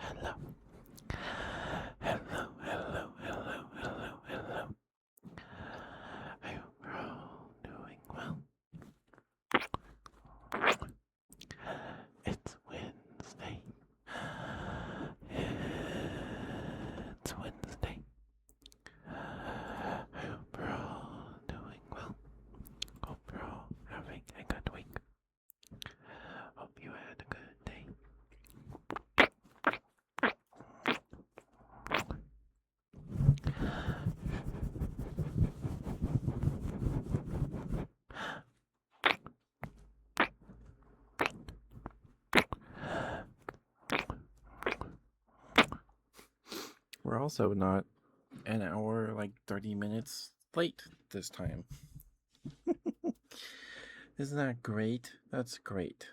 hello. Hello, hello, hello, hello, hello. I hope we're all doing well. It's Wednesday. It's Wednesday. I hope we're all doing well. Hope you're all having a good week. Hope you had a good day. We're also not an hour, like 30 minutes late this time. Isn't that great? That's great.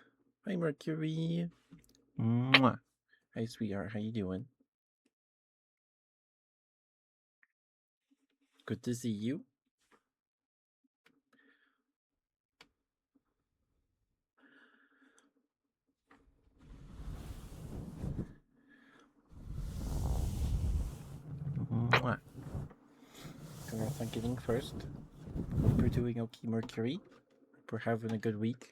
Hi, Mercury. Mwah. Hi, sweetheart. How you doing? Good to see you. Mwah. Congrats on getting first. Hope you're doing okay, Mercury. Hope we're having a good week.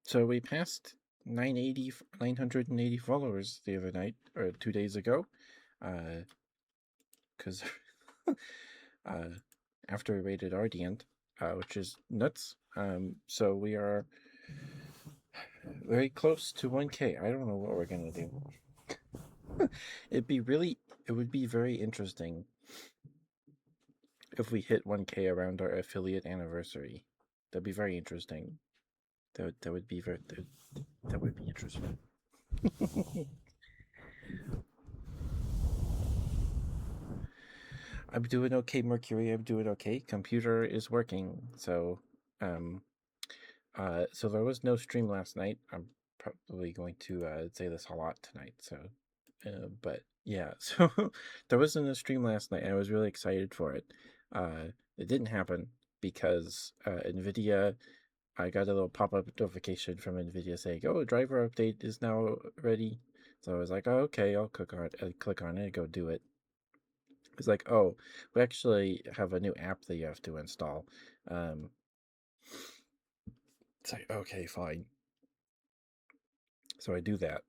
So we passed 980 followers the other night, or 2 days ago. Because after we rated Ardiant, which is nuts. So we are very close to 1K. I don't know what we're gonna do. It would be very interesting if we hit 1K around our affiliate anniversary. That'd be very interesting. That would be interesting. I'm doing okay, Mercury. I'm doing okay. Computer is working. So there was no stream last night. I'm probably going to say this a lot tonight. So but yeah, so there wasn't a stream last night. I was really excited for it. It didn't happen because NVIDIA, I got a little pop-up notification from NVIDIA saying, "Oh, driver update is now ready." So I was like, "Oh, okay, I'll click on it and go do it." It's like, "Oh, we actually have a new app that you have to install." It's like, "Okay, fine." So I do that,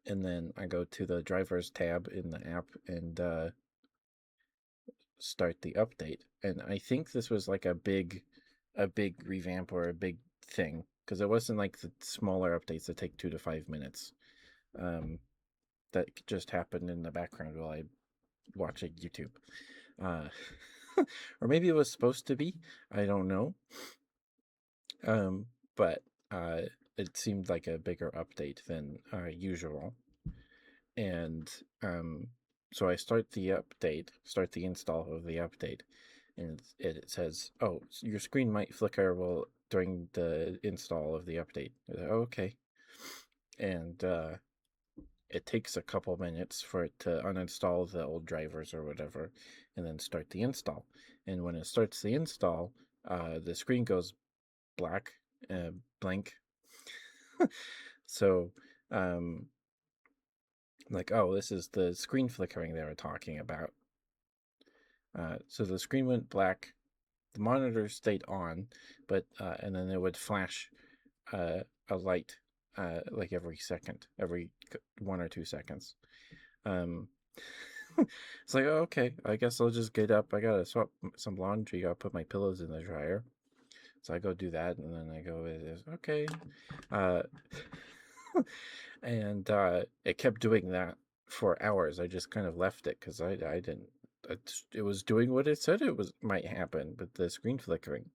and then I go to the drivers tab in the app and start the update. And I think this was like a big revamp or a big thing, because it wasn't like the smaller updates that take 2 to 5 minutes. That just happened in the background while I watching YouTube. Uh, or maybe it was supposed to be. I don't know. But it seemed like a bigger update than usual. And so I start the install of the update, and it says, "Oh, your screen might flicker while during the install of the update." Like, okay, and it takes a couple minutes for it to uninstall the old drivers or whatever, and then start the install. And when it starts the install, the screen goes black, blank. So, like, oh, this is the screen flickering they were talking about. So the screen went black, the monitor stayed on, but and then it would flash a light like every 1 or 2 seconds. It's like, oh, okay, I guess I'll just get up. I gotta swap some laundry. I'll put my pillows in the dryer. So I go do that, and then I go, okay. And it kept doing that for hours. I just kind of left it because I didn't. It was doing what it said it was might happen, but the screen flickering.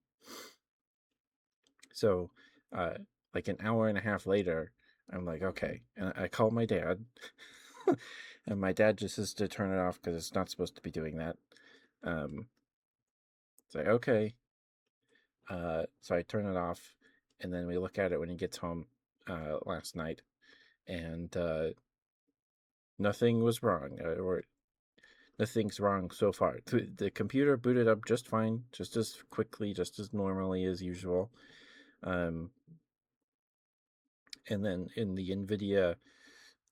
So, like an hour and a half later, I'm like, okay, and I call my dad, and my dad just says to turn it off because it's not supposed to be doing that. It's like, okay. So I turn it off, and then we look at it when he gets home last night, and nothing was wrong, or nothing's wrong so far. The computer booted up just fine, just as quickly, just as normally as usual. And then in the NVIDIA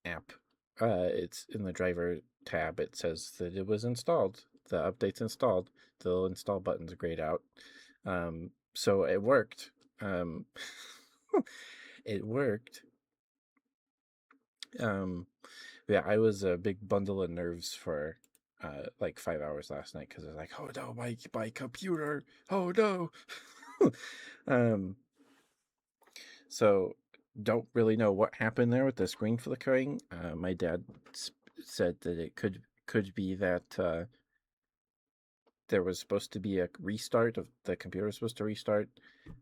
app, it's in the driver tab, it says that it was installed. The update's installed. The little install button's grayed out. So it worked. It worked. Yeah, I was a big bundle of nerves for like 5 hours last night because I was like, oh no, my computer, oh no. um, so don't really know what happened there with the screen flickering. My dad said that it could be that there was supposed to be a restart of the computer was supposed to restart,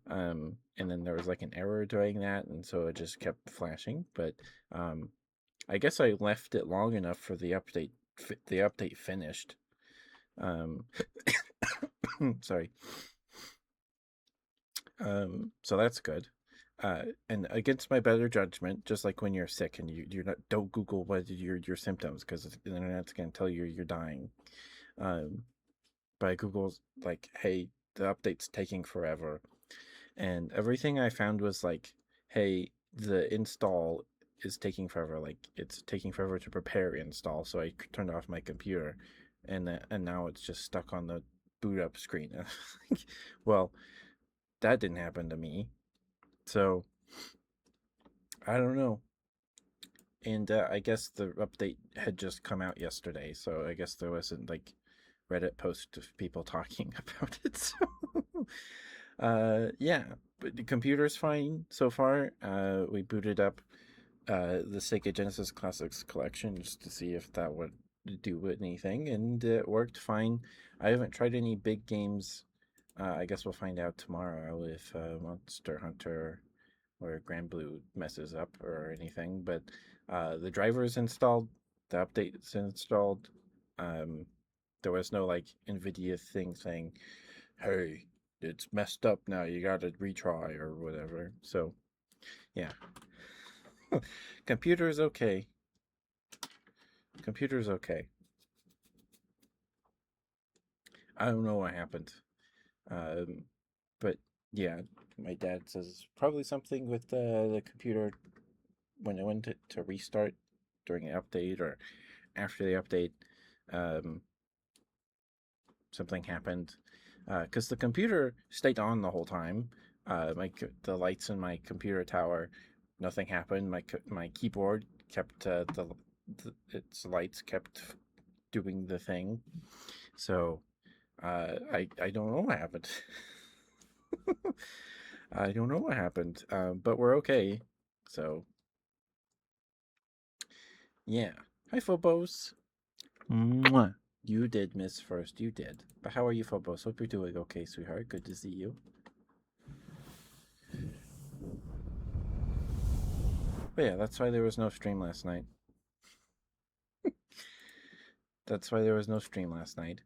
and then there was like an error doing that, and so it just kept flashing. But I guess I left it long enough for the update. The update finished. Sorry. So that's good. And against my better judgment, just like when you're sick and you're not, don't Google what your symptoms because the internet's gonna tell you you're dying. But Google's like, hey, the update's taking forever, and everything I found was like, hey, the install is taking forever. Like it's taking forever to prepare install. So I turned off my computer, and now it's just stuck on the boot up screen. Well, that didn't happen to me. So I don't know. And I guess the update had just come out yesterday, so I guess there wasn't like Reddit post of people talking about it. So yeah, but the computer's fine so far. We booted up the Sega Genesis Classics collection just to see if that would do anything, and it worked fine. I haven't tried any big games. I guess we'll find out tomorrow if Monster Hunter or Granblue messes up or anything. But the driver is installed, the update is installed. There was no like NVIDIA thing saying, "Hey, it's messed up now. You got to retry" or whatever. So yeah, computer's okay. Computer's okay. I don't know what happened. But yeah, my dad says probably something with the computer when it went to restart during the update or after the update. Um, Something happened because the computer stayed on the whole time. The lights in my computer tower, nothing happened. My keyboard kept its lights kept doing the thing. So I don't know what happened. I don't know what happened, but we're okay. So yeah. Hi, Phobos. Mwah. You did miss first. You did. But how are you, Phobos? Hope you're doing okay, sweetheart. Good to see you. But yeah, that's why there was no stream last night. That's why there was no stream last night.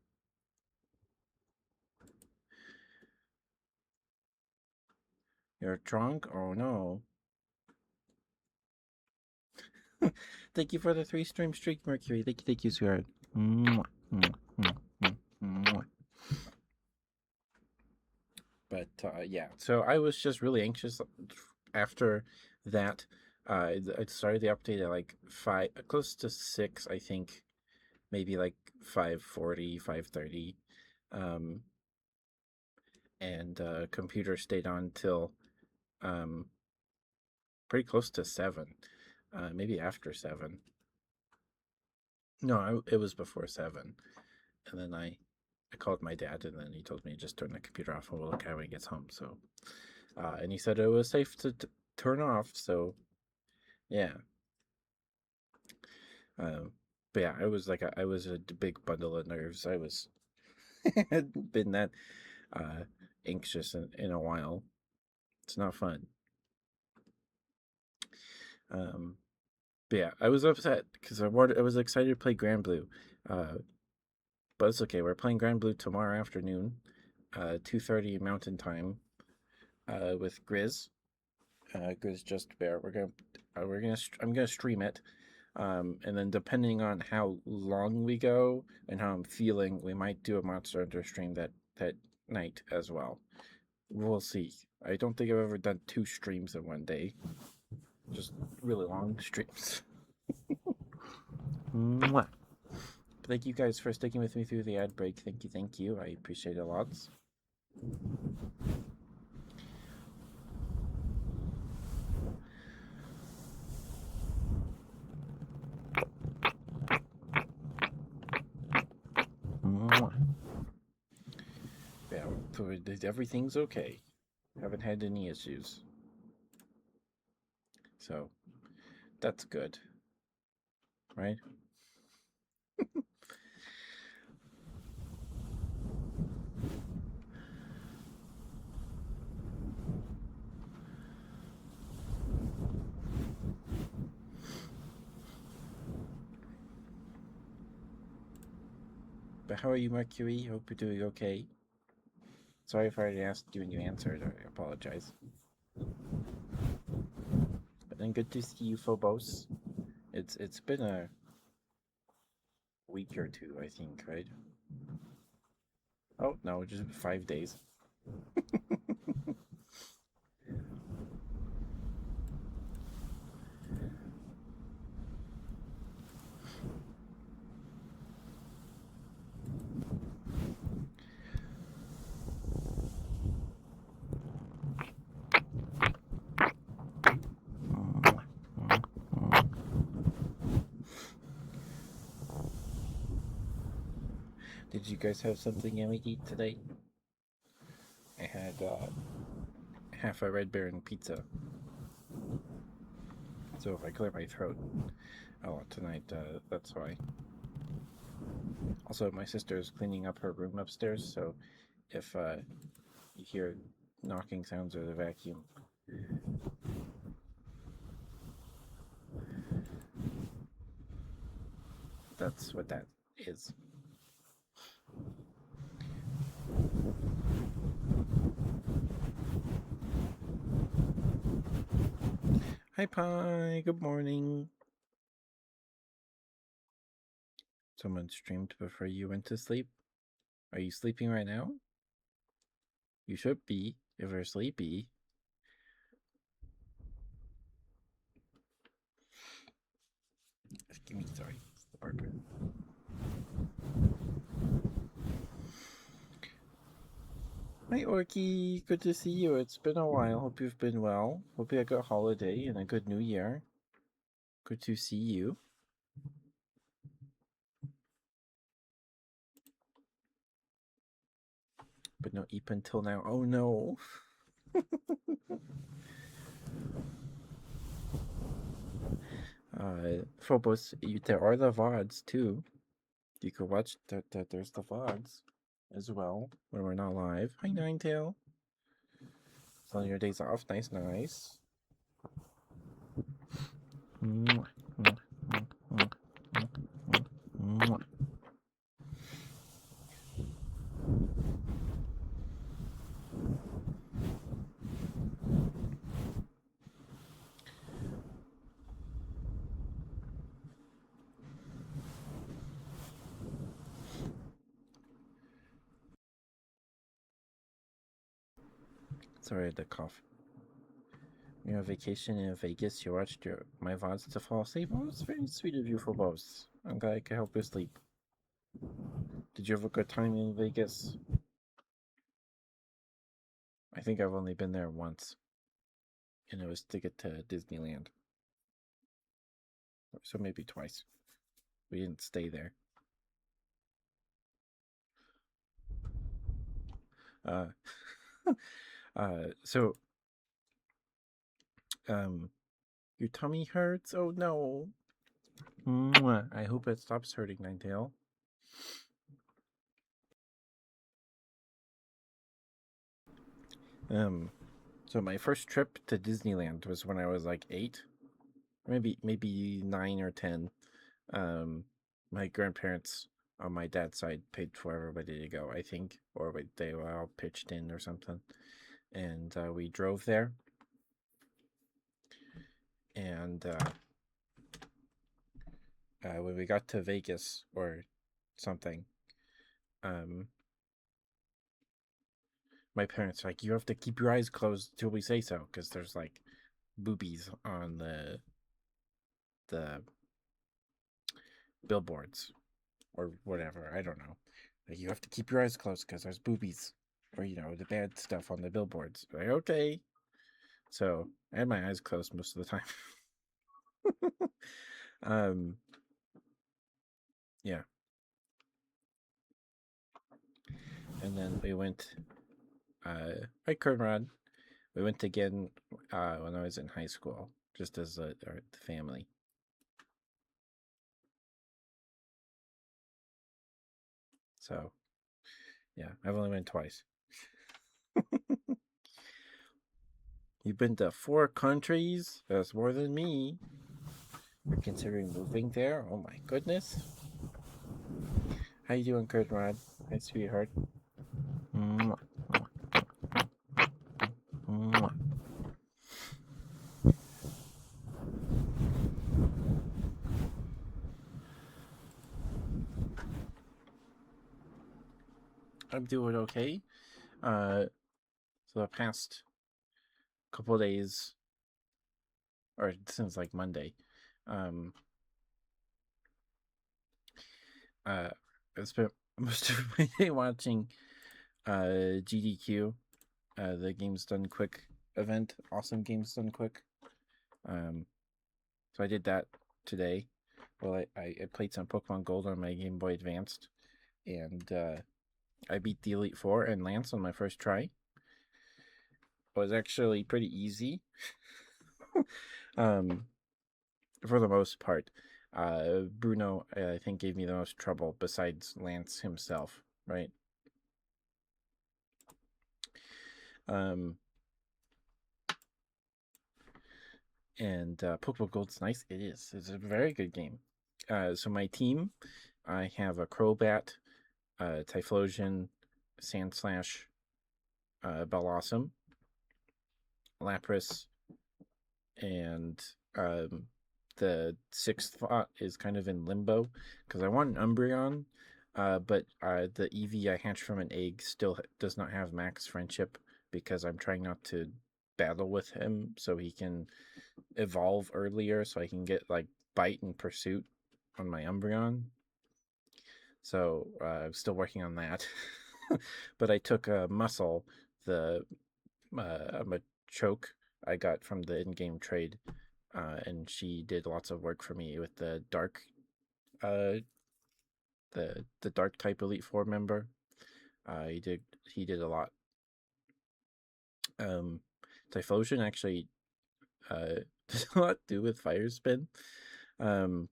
You're drunk? Oh no. Thank you for the 3 stream streak, Mercury. Thank you, sweetheart. Mwah, mwah, mwah, mwah. But yeah, so I was just really anxious after that. I started the update at like 5, close to 6, I think, maybe like 5:40, 5:30, and computer stayed on till pretty close to 7, maybe after 7. No, it was before 7, and then I called my dad, and then he told me to just turn the computer off, and we'll look at it when he gets home. So, and he said it was safe to turn off. So, yeah. But yeah, I was a big bundle of nerves. I was hadn't been that uh, anxious in a while. It's not fun. But yeah, I was upset because I was excited to play Granblue. But it's okay. We're playing Granblue tomorrow afternoon, 2:30 Mountain Time, with Grizz. Good as Just Bear. I'm gonna stream it, and then depending on how long we go and how I'm feeling, we might do a Monster Hunter stream that night as well. We'll see. I don't think I've ever done 2 streams in one day. Just really long streams. Mwah. Thank you guys for sticking with me through the ad break. Thank you. I appreciate it lots. Yeah, everything's okay. Haven't had any issues. So, that's good. Right? But how are you, Mercury? Hope you're doing okay. Sorry if I already asked you and you answered. I apologize. But then good to see you, Phobos. It's been a week or 2, I think, right? Oh no, just 5 days. Did you guys have something yummy to eat today? I had half a Red Baron pizza. So if I clear my throat a lot tonight, that's why. Also, my sister is cleaning up her room upstairs, so if you hear knocking sounds or the vacuum, that's what that is. Hi, Pie. Good morning. Someone streamed before you went to sleep. Are you sleeping right now? You should be if you're sleepy. Give me, sorry, it's the barber. Hi, Orky. Good to see you. It's been a while. Hope you've been well. Hope you had a good holiday and a good new year. Good to see you. But no Eep until now. Oh no. Phobos, there are the VODs too. You could watch that. There's the VODs as well when we're not live. Hi, Ninetail. So your days off. Nice. Sorry, I had to cough. You're on vacation in Vegas. You watched my VODs to fall asleep. Oh, it's very sweet of you, Phobos. I'm glad I could help you sleep. Did you have a good time in Vegas? I think I've only been there once, and it was to get to Disneyland. So maybe twice. We didn't stay there. So, your tummy hurts? Oh no. I hope it stops hurting, Ninetail. So my first trip to Disneyland was when I was like 8, maybe 9 or 10. My grandparents on my dad's side paid for everybody to go, I think, or they were all pitched in or something, and we drove there. And when we got to Vegas or something, um, my parents were like, you have to keep your eyes closed till we say so, because there's like boobies on the billboards or whatever. I don't know. Like, you have to keep your eyes closed because there's boobies or the bad stuff on the billboards. Like, okay. So I had my eyes closed most of the time. Yeah. And then we went, right, Conrad. We went again when I was in high school, just as a family. So, yeah, I've only been twice. You've been to 4 countries? That's more than me. You're considering moving there? Oh my goodness. How you doing, Conrad? Hi, sweetheart. Mwah. Mwah. I'm doing okay. So the past couple of days, or since like Monday, um, I spent most of my day watching GDQ, the Games Done Quick event, Awesome Games Done Quick. So I did that today. Well, I played some Pokemon Gold on my Game Boy Advanced, and I beat the Elite Four and Lance on my first try. It was actually pretty easy. For the most part. Bruno, I think, gave me the most trouble besides Lance himself, right? And Pokemon Gold's nice. It is. It's a very good game. So my team, I have a Crobat, Typhlosion, Sandslash, Bellossom, Lapras, and the 6th spot is kind of in limbo because I want an Umbreon, but the EV I hatched from an egg still does not have max friendship because I'm trying not to battle with him so he can evolve earlier so I can get like Bite and Pursuit on my Umbreon. So I'm still working on that. But I took a Muscle, the Machoke I got from the in-game trade, and she did lots of work for me with the dark, uh, the dark type Elite Four member. He did a lot. Typhlosion actually does a lot to do with Fire Spin. Lance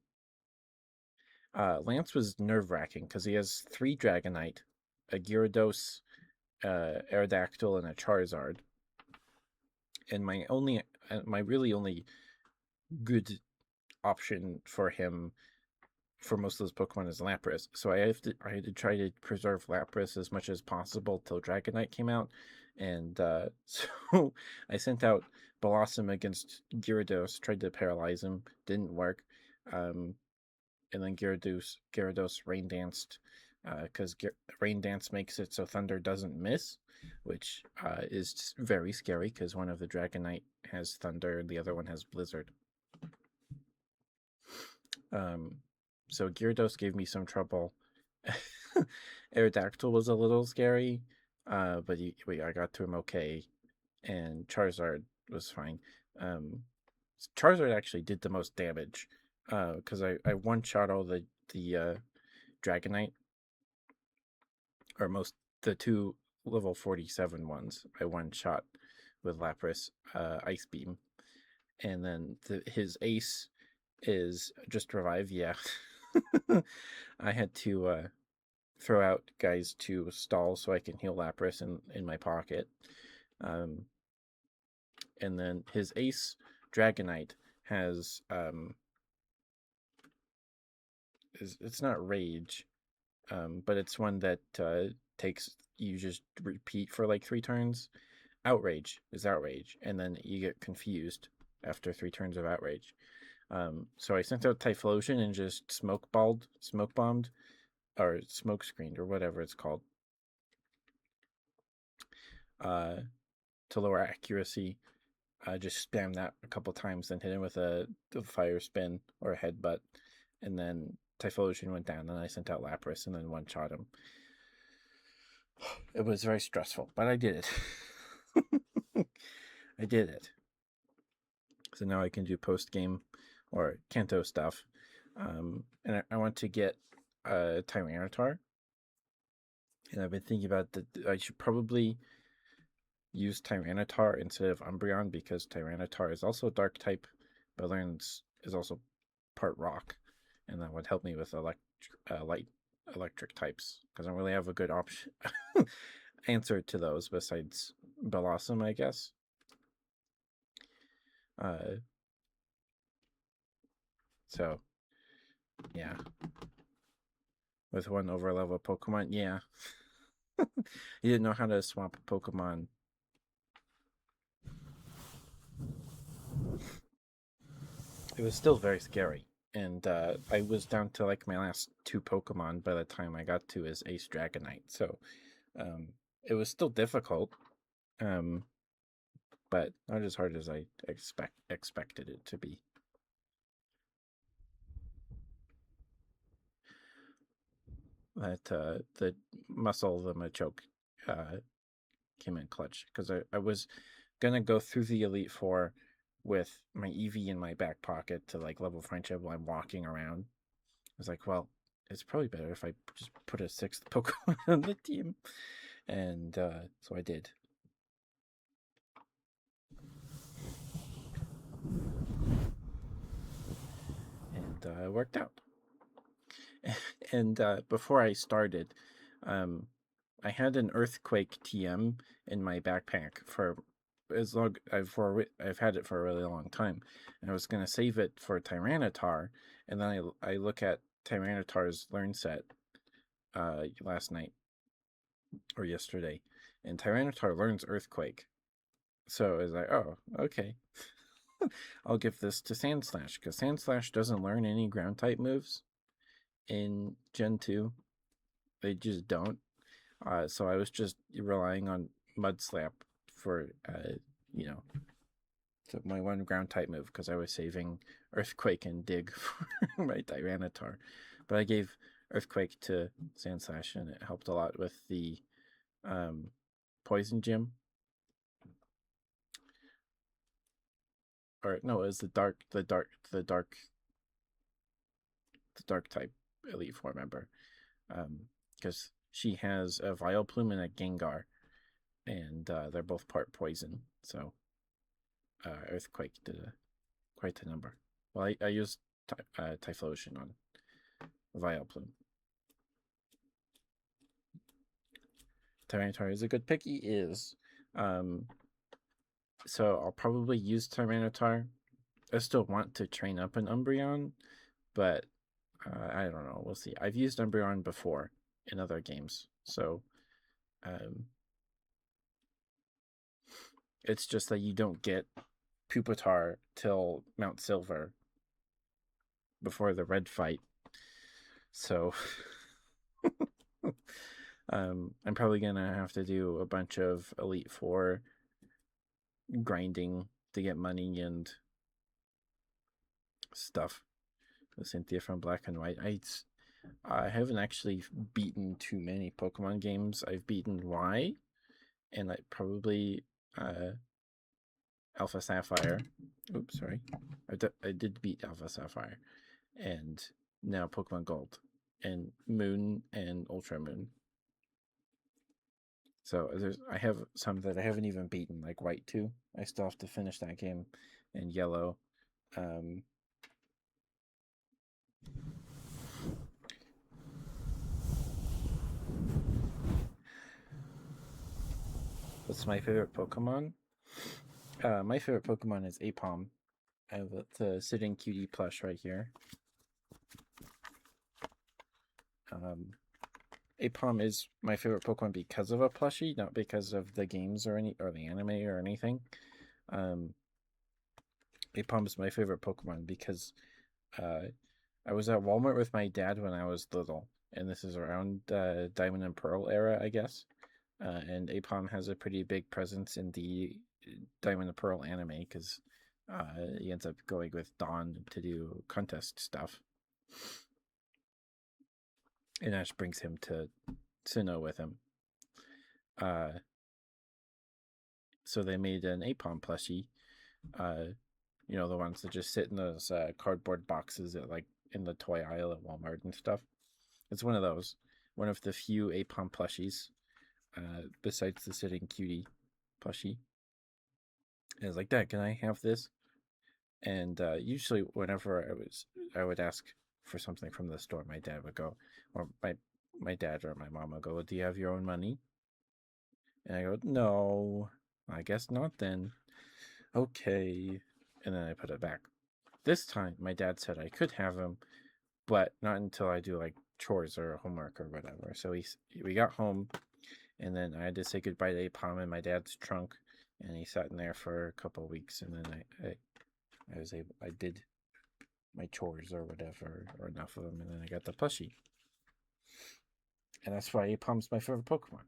was nerve wracking because he has 3 Dragonite, a Gyarados, Aerodactyl, and a Charizard. And my really only good option for him for most of those Pokemon is Lapras. So I had to try to preserve Lapras as much as possible till Dragonite came out. And so I sent out Blossom against Gyarados, tried to paralyze him, didn't work. And then Gyarados Rain Danced, because Rain Dance makes it so Thunder doesn't miss, which is very scary because one of the Dragonite has Thunder and the other one has Blizzard. So Gyarados gave me some trouble. Aerodactyl was a little scary, but I got to him okay, and Charizard was fine. Charizard actually did the most damage, because I one-shot all the Dragonite, or the 2 level 47 ones. I one-shot with Lapras, Ice Beam, and then his ace is just revive. Yeah. I had to throw out guys to stall so I can heal Lapras in my pocket. And then his ace Dragonite has it's not Rage, but it's one that takes you just repeat for like 3 turns. Outrage is Outrage, and then you get confused after 3 turns of Outrage. So I sent out Typhlosion and just smoke bombed, or smoke screened, or whatever it's called, to lower accuracy. I just spammed that a couple times, then hit him with a fire spin or a headbutt, and then Typhlosion went down. Then I sent out Lapras and then one shot him. It was very stressful, but I did it. I did it. So now I can do post game or Kanto stuff, and I want to get a Tyranitar, and I've been thinking about that. I should probably use Tyranitar instead of Umbreon, because Tyranitar is also Dark type, but is also part Rock, and that would help me with light electric types, because I don't really have a good option answer to those besides Blossom, I guess. So yeah, with one overlevel Pokemon, yeah. You didn't know how to swap Pokemon. It was still very scary, and I was down to like my last 2 Pokemon by the time I got to his Ace Dragonite, so it was still difficult, but not as hard as I expected it to be. That the muscle, the Machoke, came in clutch, because I was gonna go through the Elite Four with my Eevee in my back pocket to like level friendship while I'm walking around. I was like, well, it's probably better if I just put a 6th Pokemon on the team, and so I did. And it worked out. And before I started, I had an Earthquake TM in my backpack for I've had it for a really long time, and I was gonna save it for Tyranitar, and then I look at Tyranitar's learn set last night or yesterday, and Tyranitar learns Earthquake, so I was like, oh, okay. I'll give this to Sandslash, because Sandslash doesn't learn any ground type moves in Gen 2. They just don't. So I was just relying on Mud Slap for, so my one ground type move, because I was saving Earthquake and Dig for my Tyranitar. But I gave Earthquake to Sandslash, and it helped a lot with the Poison Gym. Or no, it was the dark type Elite Four member, because she has a Vileplume and a Gengar, and they're both part poison. So Earthquake did quite a number. Well, I used Typhlosion on Vileplume. Tyranitar is a good pick. He is. So I'll probably use Tyranitar. I still want to train up an Umbreon, but I don't know. We'll see. I've used Umbreon before in other games, so it's just that you don't get Pupitar till Mount Silver before the red fight. So I'm probably gonna have to do a bunch of Elite Four grinding to get money and stuff. Cynthia from Black and White. I haven't actually beaten too many Pokemon games. I've beaten Y, and I probably Alpha Sapphire. Oops, sorry. I did beat Alpha Sapphire, and now Pokemon Gold, and Moon, and Ultra Moon. So I have some that I haven't even beaten, like White 2. I still have to finish that game, and Yellow. What's my favorite Pokemon? My favorite Pokemon is Aipom. I have the Sitting Cutie plush right here. Aipom is my favorite Pokemon because of a plushie, not because of the games or the anime or anything. Aipom is my favorite Pokemon because uh, I was at Walmart with my dad when I was little, and this is around Diamond and Pearl era, I guess. And Aipom has a pretty big presence in the Diamond and Pearl anime because he ends up going with Dawn to do contest stuff. And Ash brings him to Sinnoh with him. So they made an Aipom plushie. The ones that just sit in those cardboard boxes at like in the toy aisle at Walmart and stuff. It's one of those. One of the few Aipom plushies, besides the sitting cutie plushie. And I was like, Dad, can I have this? And usually, whenever I would ask for something from the store, my dad would go, or my dad or my mom would go, "Do you have your own money?" And I go, "No, I guess not then." Okay, and then I put it back. This time, my dad said I could have him, but not until I do like chores or homework or whatever. So we got home, and then I had to say goodbye to Aipom in my dad's trunk, and he sat in there for a couple of weeks, and then I did my chores or whatever, or enough of them, and then I got the plushie. And that's why Aipom's my favorite Pokemon.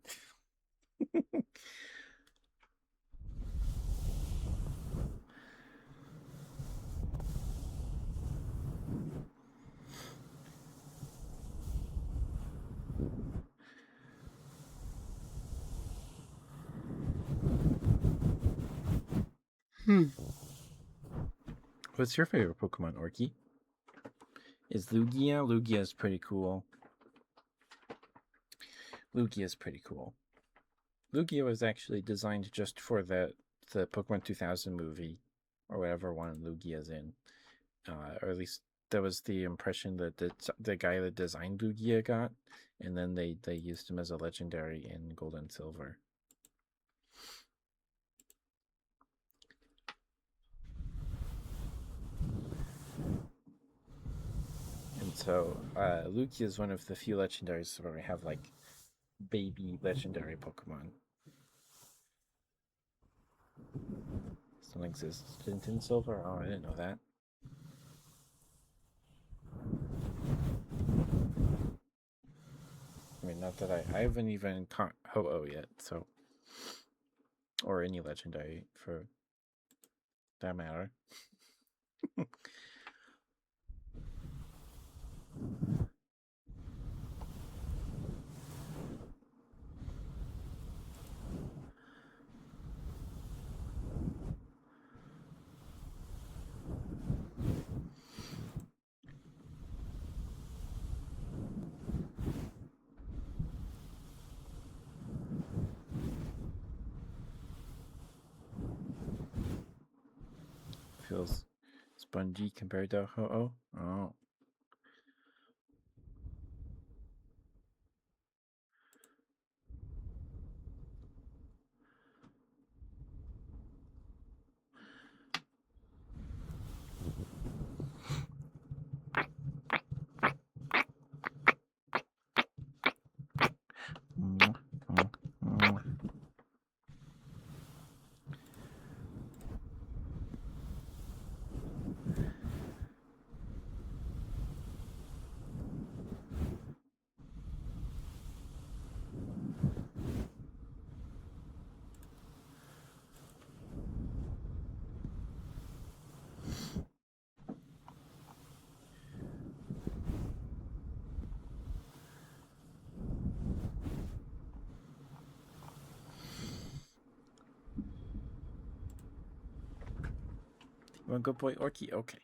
What's your favorite Pokemon, Orky? Is Lugia? Lugia's pretty cool. Lugia's pretty cool. Lugia was actually designed just for the Pokemon 2000 movie, or whatever one Lugia's in. Or at least that was the impression that the guy that designed Lugia got, and then they used him as a legendary in Gold and Silver. And so Lugia is one of the few legendaries where we have like baby legendary Pokemon. Still exists in Silver? Oh, I didn't know that. I mean, not that I haven't even caught Ho-Oh yet, so. Or any legendary for that matter. Feels spongy compared to Ho-Oh. Oh. You want good boy Orky? Okay.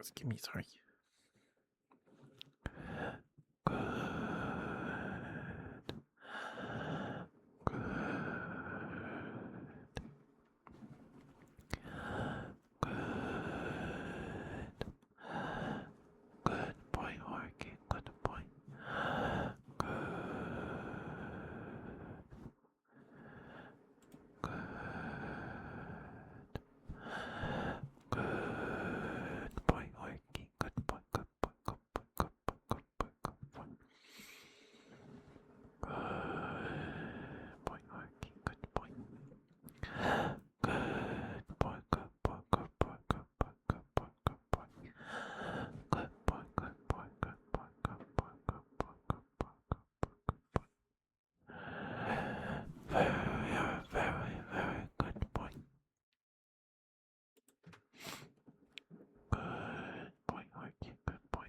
Excuse me, sorry. Good boy, Orky. Good boy. Good boy, Orky. Good boy, good boy, good boy, good boy, good boy, good boy. Good boy, Orky. Good boy. Good boy, good boy, good boy, good boy, good boy, good boy. Good boy, good boy, good boy, good boy, good boy, good boy, good boy. Very, very good boy. Good boy, Orky. Good boy.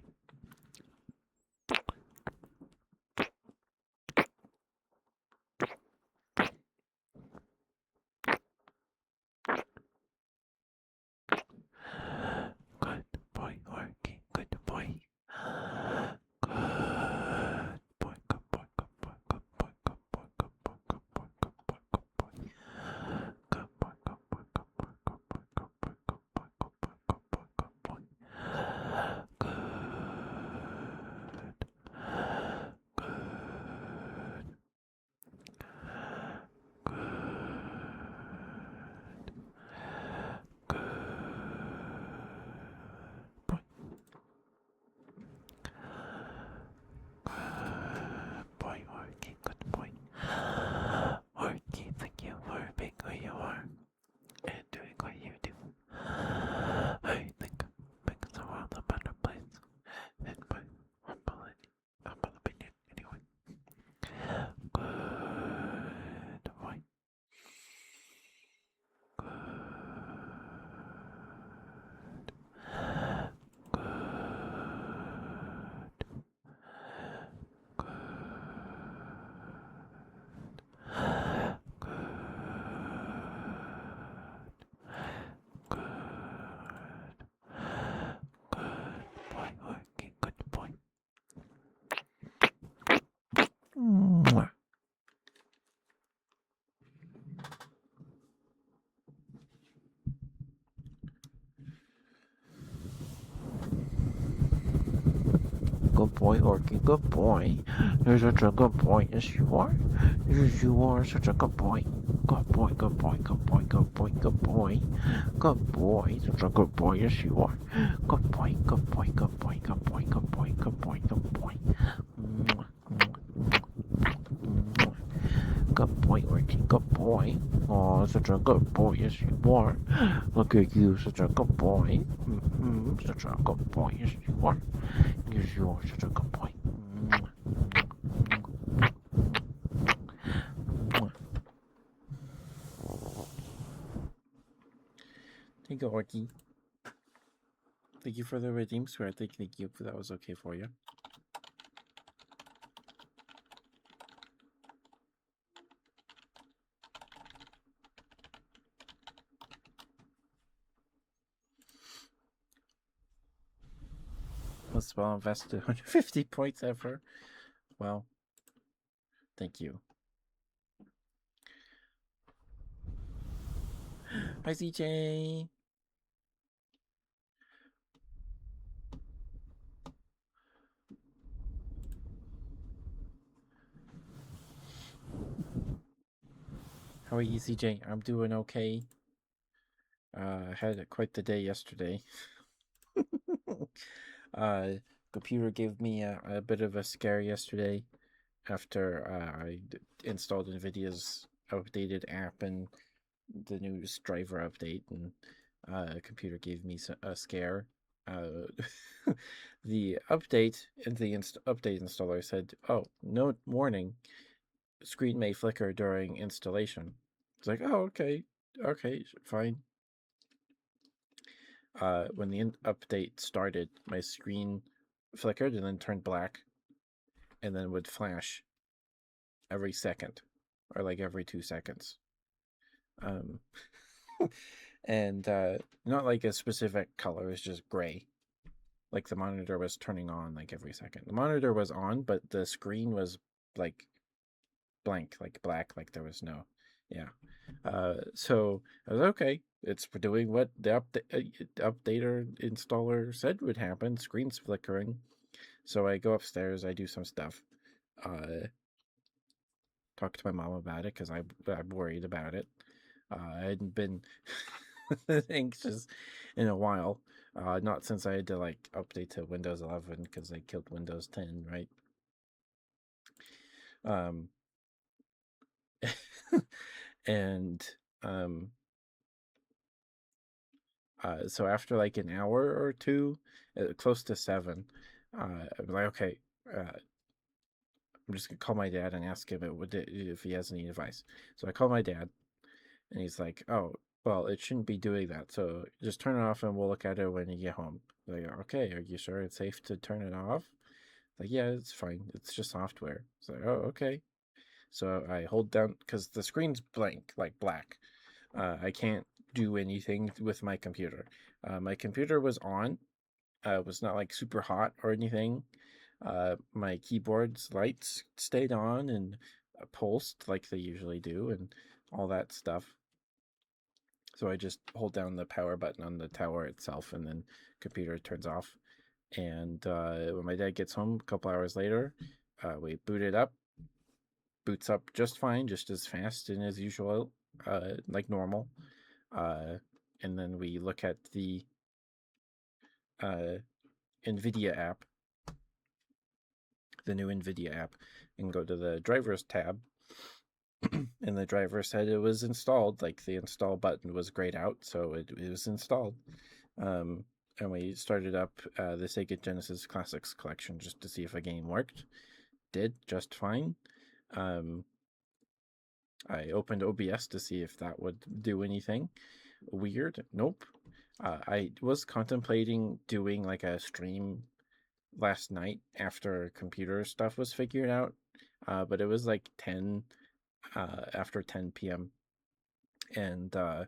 Good boy, Orky. Good boy. Good boy, good boy, good boy, good boy, good boy, good boy, good boy, good boy, good boy. Good boy, good boy, good boy, good boy, good boy, good boy, good boy, good boy, good boy. Good. Boy, Orky, good boy. Orky, thank you for being who you are and doing what you do. I think makes the world a better place. In my humble opinion, anyway. Good boy. Good boy. Mwah. Good boy, Orky, good boy. You're such a good boy, yes you are. Yes, you are such a good boy. Good boy, good boy, good boy, good boy, good boy. Good boy, such a good boy, yes you are. Good boy, good boy, good boy, good boy, good boy, good boy, good boy. Good boy, Orky, good boy. Oh, such a good boy, yes you are. Look at you, such a good boy. Such a good boy, yes you are. Yes, you are such a good boy. Thank you, Orky. Thank you for the redeem square. Thank you if that was okay for you. Most well invested 150 points ever. Well, thank you. Hi, CJ. How are you, CJ? I'm doing okay. Had quite the day yesterday. Computer gave me a bit of a scare yesterday after I installed NVIDIA's updated app and the new driver update, and computer gave me a scare. The update in the update installer said, "Oh, no warning, screen may flicker during installation." It's like, "Oh, okay, fine." When the update started, my screen flickered and then turned black, and then would flash every second, or like every 2 seconds. And not like a specific color, it's just gray. like the monitor was turning on like every second. The monitor was on, but the screen was like blank, like black, like there was no, yeah. So I was okay. It's doing what the updater installer said would happen. Screen's flickering. So I go upstairs. I do some stuff. Talk to my mom about it because I'm worried about it. I hadn't been anxious in a while. Not since I had to like update to Windows 11 because they killed Windows 10, right? Um, and um, so after like an hour or two, close to 7, I was like, okay, I'm just gonna call my dad and ask him if he has any advice. So I call my dad, and he's like, "Oh, well, it shouldn't be doing that. So just turn it off, and we'll look at it when you get home." Like, okay, are you sure it's safe to turn it off? Like, yeah, it's fine. It's just software. It's like, oh, okay. So I hold down because the screen's blank, like black. I can't do anything with my computer. My computer was on. It was not like super hot or anything. My keyboard's lights stayed on and pulsed like they usually do, and all that stuff. So I just hold down the power button on the tower itself, and then computer turns off. And when my dad gets home a couple hours later, we boot it up. Boots up just fine, just as fast and as usual, like normal. And then we look at the uh, NVIDIA app, the new NVIDIA app, and go to the drivers tab. And the driver said it was installed. Like the install button was grayed out, so it was installed. And we started up the Sega Genesis Classics collection just to see if a game worked. Did just fine. I opened OBS to see if that would do anything weird. Nope. I was contemplating doing like a stream last night after computer stuff was figured out, but it was like 10 after 10 p.m. and I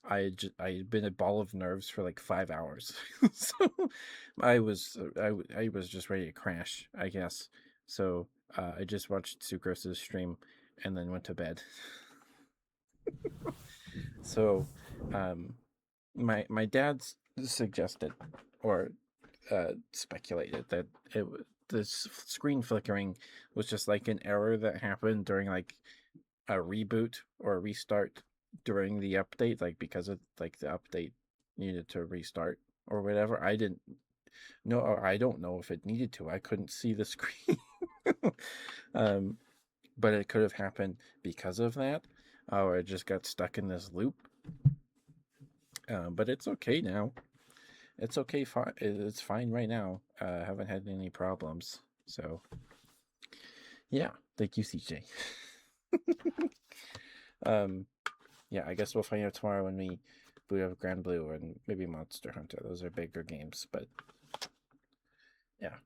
had been a ball of nerves for like 5 hours, so I was just ready to crash, I guess. So I just watched Sucrose's stream and then went to bed. So my dad's suggested or speculated that the screen flickering was just like an error that happened during like a reboot or a restart during the update, like because of like the update needed to restart or whatever. I didn't know, or I don't know if it needed to. I couldn't see the screen. um, but it could have happened because of that, or it just got stuck in this loop. But it's okay now. It's okay. It's fine right now. I haven't had any problems. So yeah, thank you, CJ. Yeah, I guess we'll find out tomorrow when we boot up Grand Blue and maybe Monster Hunter. Those are bigger games, but yeah.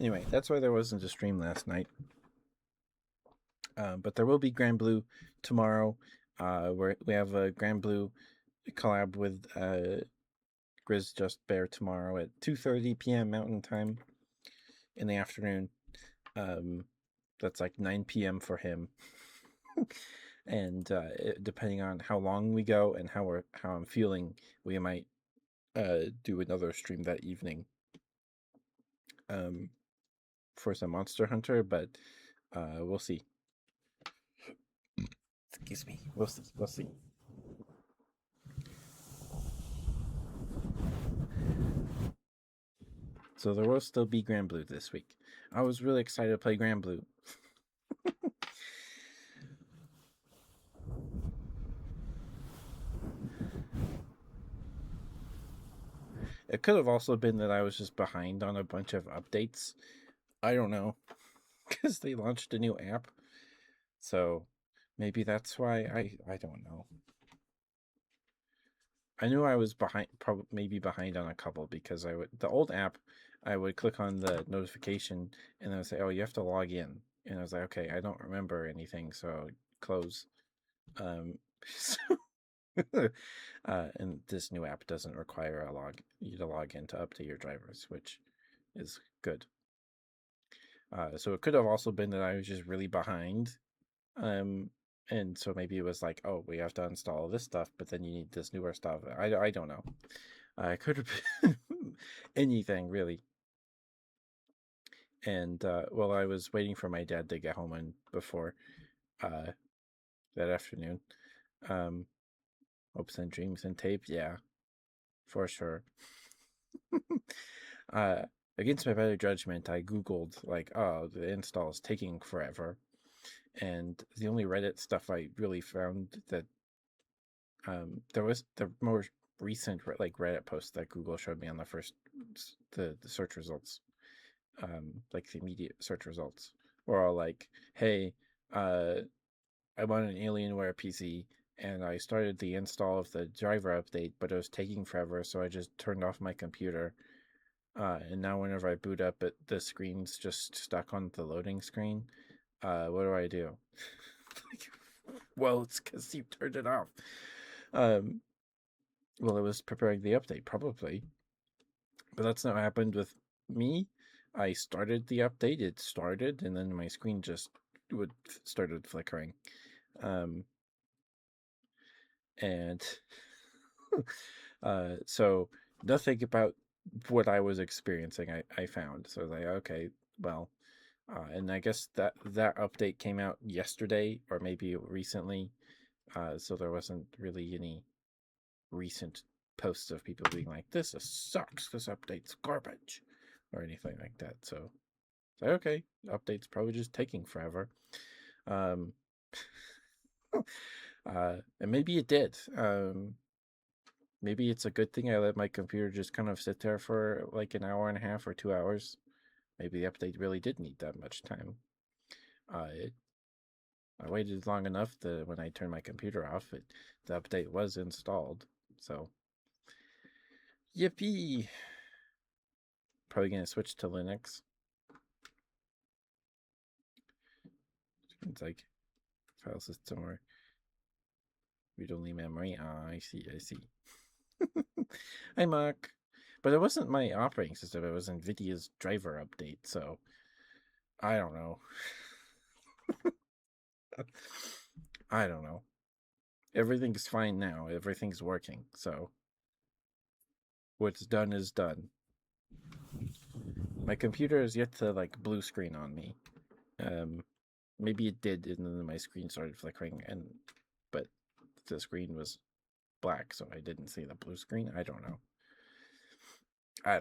Anyway, that's why there wasn't a stream last night. But there will be Grand Blue tomorrow. We have a Grand Blue collab with Grizz Just Bear tomorrow at 2:30 p.m. Mountain Time in the afternoon. That's like 9 p.m. for him. And depending on how long we go and how I'm feeling, we might do another stream that evening for some Monster Hunter, but we'll see. Excuse me. We'll see. We'll see. So there will still be Grand Blue this week. I was really excited to play Grand Blue. It could have also been that I was just behind on a bunch of updates. I don't know, because they launched a new app. So maybe that's why. I don't know. I knew I was behind, probably maybe behind on a couple, because the old app, I would click on the notification and I would say, "Oh, you have to log in," and I was like, "Okay, I don't remember anything, so close." So, and this new app doesn't require you to log in to update your drivers, which is good. So it could have also been that I was just really behind. And so maybe it was like, oh, we have to install this stuff, but then you need this newer stuff. I don't know. It could have been anything really. And while I was waiting for my dad to get home and before that afternoon, hopes and dreams and tape, yeah, for sure. Against my better judgment, I googled like, oh, the install is taking forever, and the only Reddit stuff I really found that there was the more recent like Reddit post that Google showed me on the first the search results, like the immediate search results, were all like, hey, I want an Alienware PC, and I started the install of the driver update, but it was taking forever, so I just turned off my computer. And now whenever I boot up, the screen's just stuck on the loading screen. What do I do? Well, it's because you turned it off. Well, it was preparing the update, probably. But that's not what happened with me. I started the update, it started, and then my screen just started flickering. And so nothing about what I was experiencing I found. So I was like, okay, well, and I guess that update came out yesterday or maybe recently. So there wasn't really any recent posts of people being like, this sucks, this update's garbage, or anything like that. So it's like, okay, update's probably just taking forever. Um, and maybe it did. Maybe it's a good thing I let my computer just kind of sit there for like an hour and a half or 2 hours. Maybe the update really did need that much time. I waited long enough that when I turned my computer off, the update was installed. So, yippee! Probably gonna switch to Linux. It's like file system or read-only memory. Ah, I see. Hi, Mark. But it wasn't my operating system. It was NVIDIA's driver update. So I don't know. I don't know. Everything's fine now. Everything's working. So what's done is done. My computer is yet to like blue screen on me. Maybe it did, and then my screen started flickering, but the screen was black, so I didn't see the blue screen. I don't know. I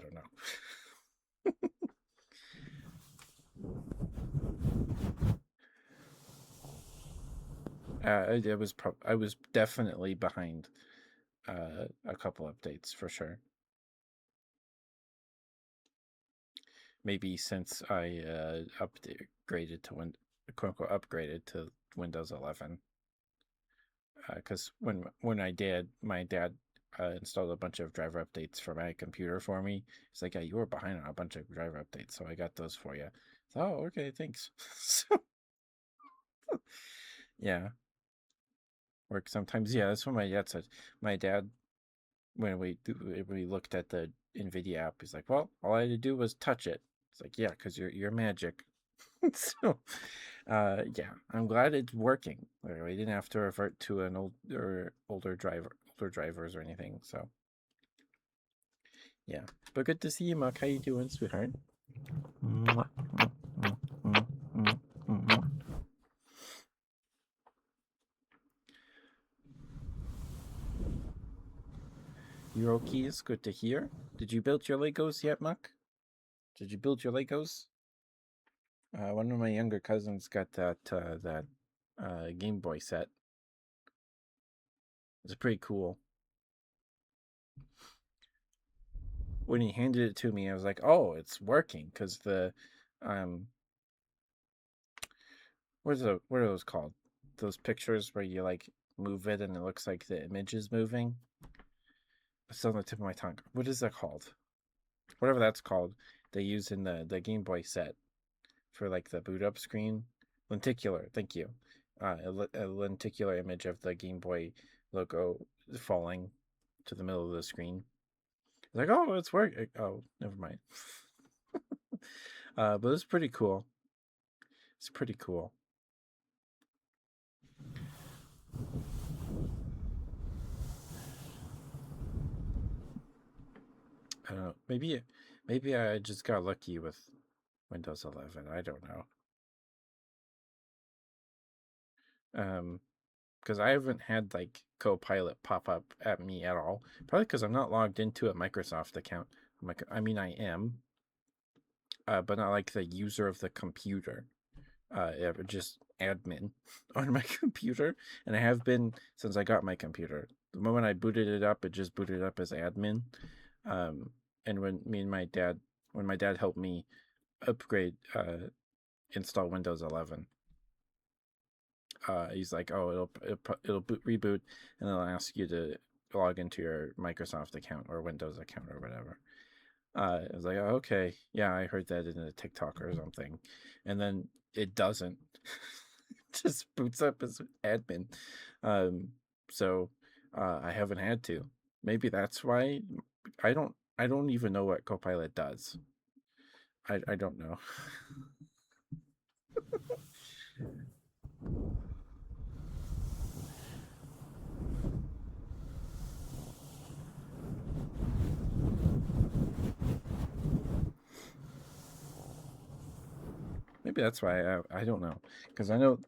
was definitely behind a couple updates for sure. Maybe since I upgraded to quote unquote upgraded to Windows 11. Because when I did, my dad installed a bunch of driver updates for my computer for me. He's like, "Yeah, you were behind on a bunch of driver updates, so I got those for you." So, oh, okay, thanks. So, yeah, work sometimes. Yeah, that's what my dad said. My dad, when we looked at the NVIDIA app, he's like, "Well, all I had to do was touch it." It's like, "Yeah, because you're magic." So, yeah, I'm glad it's working. We didn't have to revert to an older drivers or anything. So, yeah, but good to see you, Muck. How you doing, sweetheart? Mwah, mwah, mwah, mwah, mwah, mwah. You're okay. It's good to hear. Did you build your Legos yet, Muck? Did you build your Legos? One of my younger cousins got that Game Boy set. It's pretty cool. When he handed it to me, I was like, "Oh, it's working!" Because the what are those called? Those pictures where you like move it and it looks like the image is moving. It's on the tip of my tongue. What is that called? Whatever that's called, they use in the Game Boy set for like the boot up screen. Lenticular, thank you. a lenticular image of the Game Boy logo falling to the middle of the screen. It's like, oh, it's working. Oh, never mind. But it's pretty cool. It's pretty cool. I don't know. Maybe I just got lucky with Windows 11. I don't know. Because I haven't had like Copilot pop up at me at all. Probably because I'm not logged into a Microsoft account. I mean, I am, but not like the user of the computer. Just admin on my computer, and I have been since I got my computer. The moment I booted it up, it just booted up as admin. And when my dad helped me upgrade, install Windows 11, he's like, "Oh, it'll reboot, and it'll ask you to log into your Microsoft account or Windows account or whatever." I was like, oh, "Okay, yeah, I heard that in a TikTok or something," and then it doesn't. It just boots up as admin. Um, so I haven't had to. Maybe that's why I don't even know what Copilot does. I don't know. Maybe that's why I don't know, because I know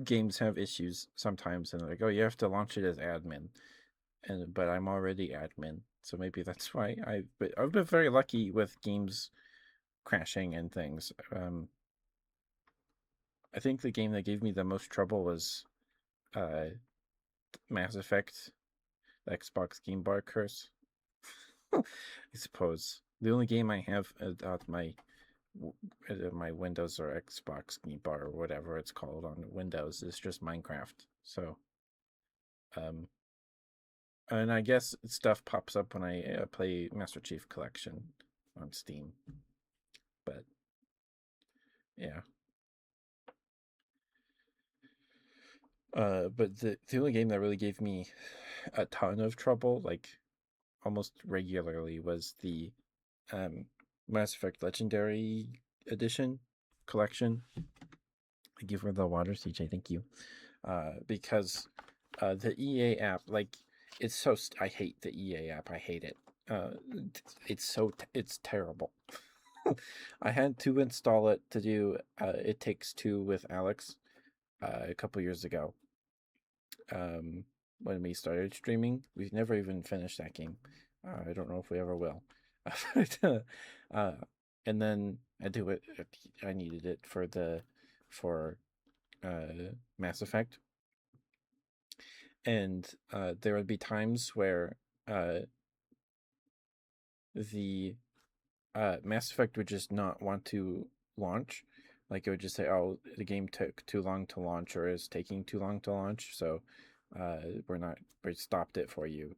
games have issues sometimes, and they're like, oh, you have to launch it as admin, but I'm already admin, so maybe that's why But I've been very lucky with games crashing and things. I think the game that gave me the most trouble was uh, Mass Effect, the Xbox Game Bar curse. I suppose the only game I have at my Windows or Xbox Game Bar or whatever it's called on Windows is just Minecraft. So, um, and I guess stuff pops up when I play Master Chief Collection on Steam. But yeah, but the only game that really gave me a ton of trouble, like almost regularly, was the Mass Effect Legendary Edition collection. Thank you for the water, CJ. Thank you. Because the EA app, like, it's so I hate the EA app. I hate it. It's terrible. I had to install it to do It Takes Two with Alex a couple years ago. When we started streaming, we've never even finished that game. I don't know if we ever will. uh, and then I needed it for Mass Effect, and there would be times where uh, the Mass Effect would just not want to launch. Like it would just say, "Oh, the game took too long to launch, or is taking too long to launch, so we stopped it for you."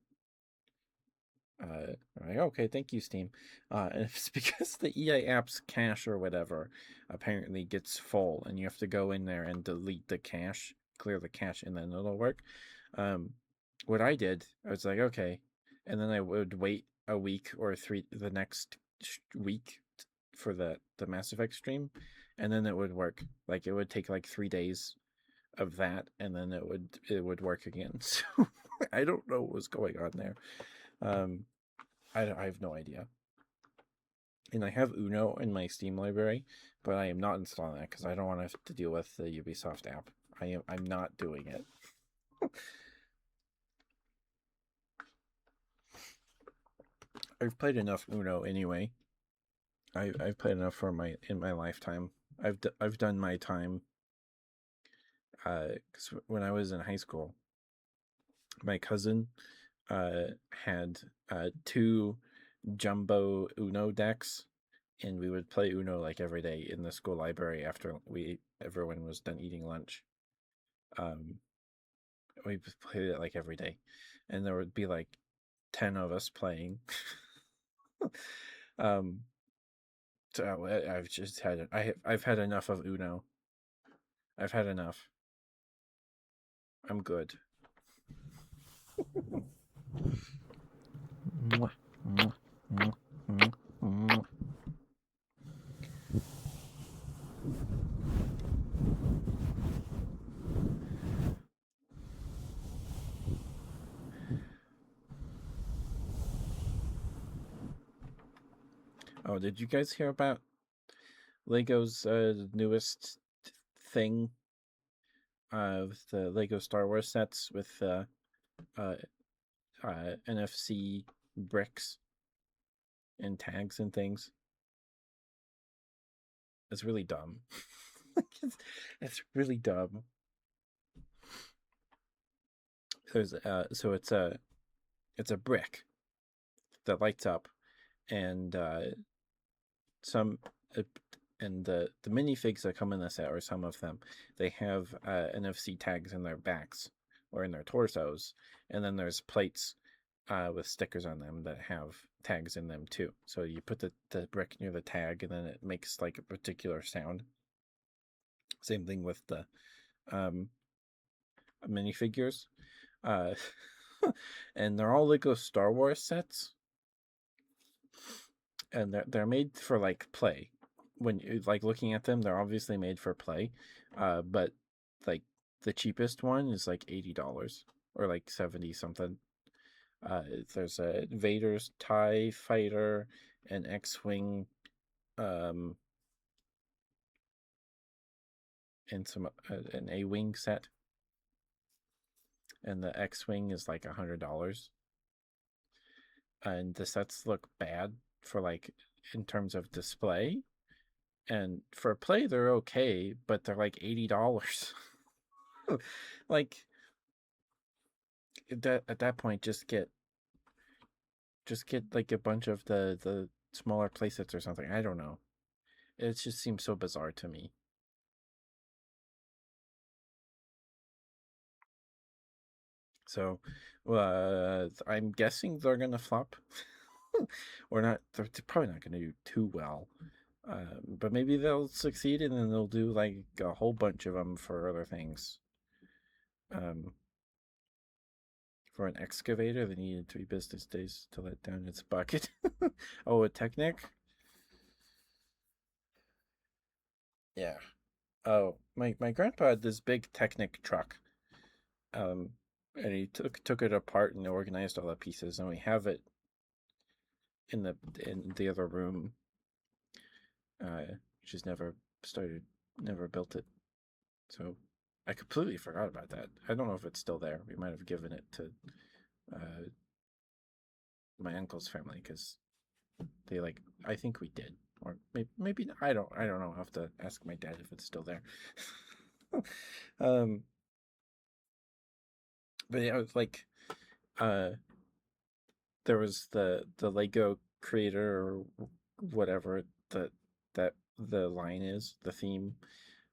Like, okay, thank you, Steam. And it's because the EA app's cache or whatever apparently gets full, and you have to go in there and delete the cache, clear the cache, and then it'll work. Um, what I did, I was like, okay, and then I would wait a week or the next week for the Mass Effect stream, and then it would work. Like it would take like 3 days of that, and then it would work again. So I don't know what was going on there. Um, I have no idea. And I have Uno in my Steam library, but I am not installing that because I don't want to have to deal with the Ubisoft app. I'm not doing it. I've played enough Uno anyway. I've played enough in my lifetime. I've done my time. Because when I was in high school, my cousin had two jumbo Uno decks, and we would play Uno like every day in the school library after everyone was done eating lunch. Um, we played it like every day, and there would be like 10 of us playing. um, so I've just had I've had enough of Uno. I've had enough. I'm good. Mwah, mwah, mwah, mwah, mwah. Oh, did you guys hear about Lego's newest thing? With the Lego Star Wars sets with uh, NFC bricks and tags and things. It's really dumb. it's really dumb. There's so it's a brick that lights up, and some uh, and the minifigs that come in the set, or some of them, they have NFC tags in their backs or in their torsos, and then there's plates with stickers on them that have tags in them too. So you put the brick near the tag, and then it makes like a particular sound. Same thing with the um, minifigures, uh, and they're all Lego Star Wars sets, and they're made for like play. When you like looking at them, they're obviously made for play, but like the cheapest one is like $80 or like 70 something. There's a Vader's TIE fighter, an X-wing, um, and some an A-wing set, and the X-wing is like $100. And the sets look bad for like in terms of display, and for play they're okay, but they're like $80. Like at that point, just get like a bunch of the smaller playsets or something. I don't know. It just seems so bizarre to me. So, I'm guessing they're gonna flop, or not. They're probably not gonna do too well. But maybe they'll succeed, and then they'll do like a whole bunch of them for other things. Um, for an excavator, they needed 3 business days to let down its bucket. Oh, a Technic? Yeah. Oh, my grandpa had this big Technic truck. Um, and he took it apart and organized all the pieces, and we have it in the other room. She's never built it. So I completely forgot about that. I don't know if it's still there. We might have given it to uh, my uncle's family because they like. I think we did, or maybe I don't know. I'll have to ask my dad if it's still there. um, but yeah, it was like uh, there was the Lego creator or whatever that the line is, the theme,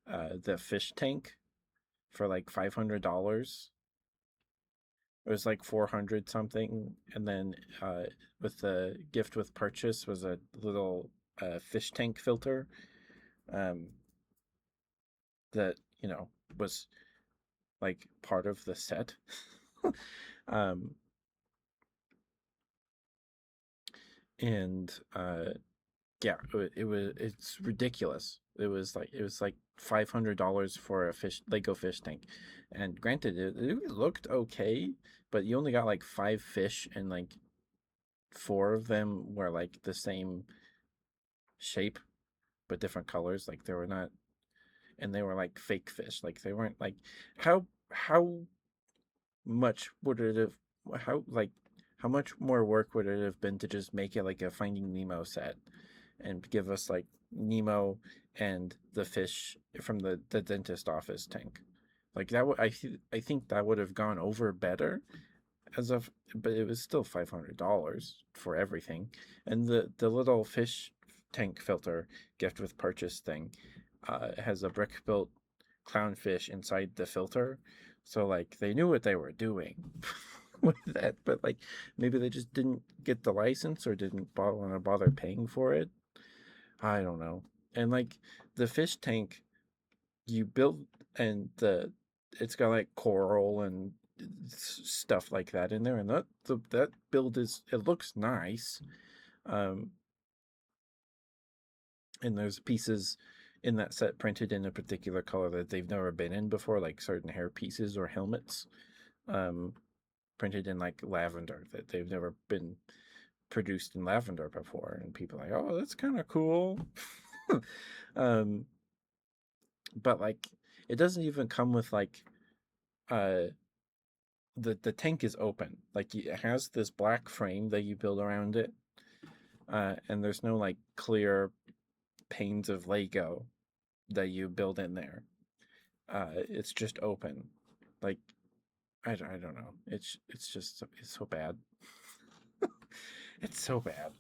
the fish tank for like $500. It was like 400 something, and then with the gift with purchase was a little fish tank filter, um, that was like part of the set. um, and yeah, it's ridiculous. It was like $500 for a Lego fish tank, and granted, it looked okay, but you only got like 5 fish, and like 4 of them were like the same shape but different colors. Like they were not, and they were like fake fish. Like they weren't like how much would it have how like how much more work would it have been to just make it like a Finding Nemo set and give us like Nemo and the fish from the dentist office tank. Like that would I think that would have gone over better as of, but it was still $500 for everything. And the little fish tank filter gift with purchase thing has a brick built clownfish inside the filter, so like they knew what they were doing with that, but like maybe they just didn't get the license or didn't want to bother paying for it. I don't know. And like the fish tank you build, and it's got like coral and stuff like that in there, and that build it looks nice. Um, and there's pieces in that set printed in a particular color that they've never been in before, like certain hair pieces or helmets, printed in like lavender that they've never been produced in lavender before, and people are like, oh, that's kind of cool. um, but like, it doesn't even come with like uh the tank is open, like it has this black frame that you build around it, and there's no like clear panes of Lego that you build in there. It's just open. Like I don't know. It's just it's so bad. It's so bad.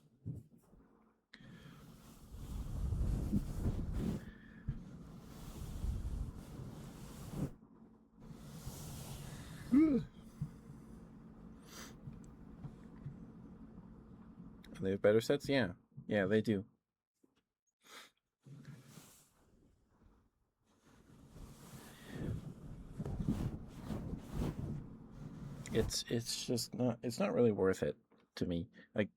They have better sets, yeah, yeah, they do. It's just not. It's not really worth it to me. Like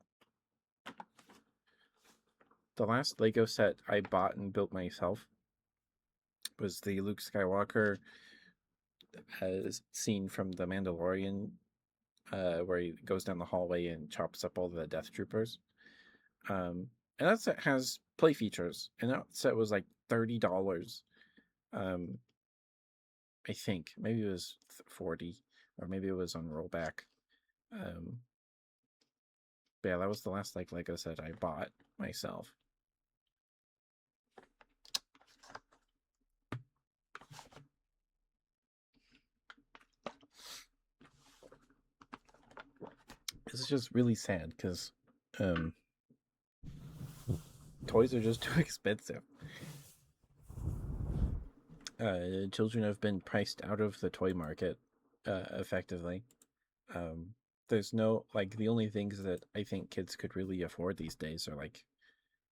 the last Lego set I bought and built myself was the Luke Skywalker scene from The Mandalorian, where he goes down the hallway and chops up all the Death Troopers. And that set has play features, and that set was like $30. Um, I think maybe it was 40, or maybe it was on rollback. Um, but yeah, that was the last like Lego set I bought myself. It's just really sad because toys are just too expensive. Children have been priced out of the toy market, effectively. Um, there's no like the only things that I think kids could really afford these days are like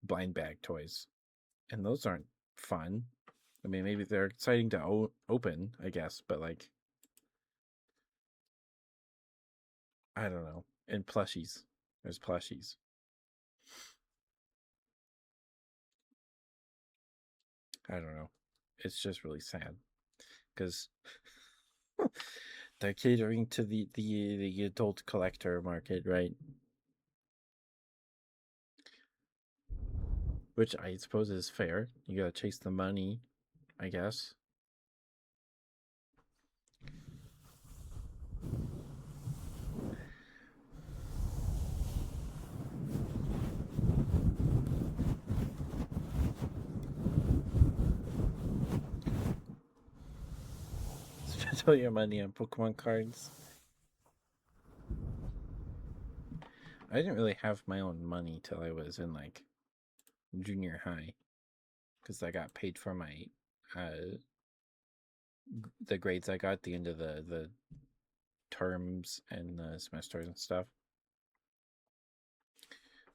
blind bag toys, and those aren't fun. I mean, maybe they're exciting to open, I guess, but like I don't know. And plushies, there's plushies. I don't know. It's just really sad because they're catering to the adult collector market, right? Which I suppose is fair. You gotta chase the money, I guess. Spend all your money on Pokemon cards. I didn't really have my own money till I was in like junior high, because I got paid for my uh the grades I got at the end of the terms and the semesters and stuff.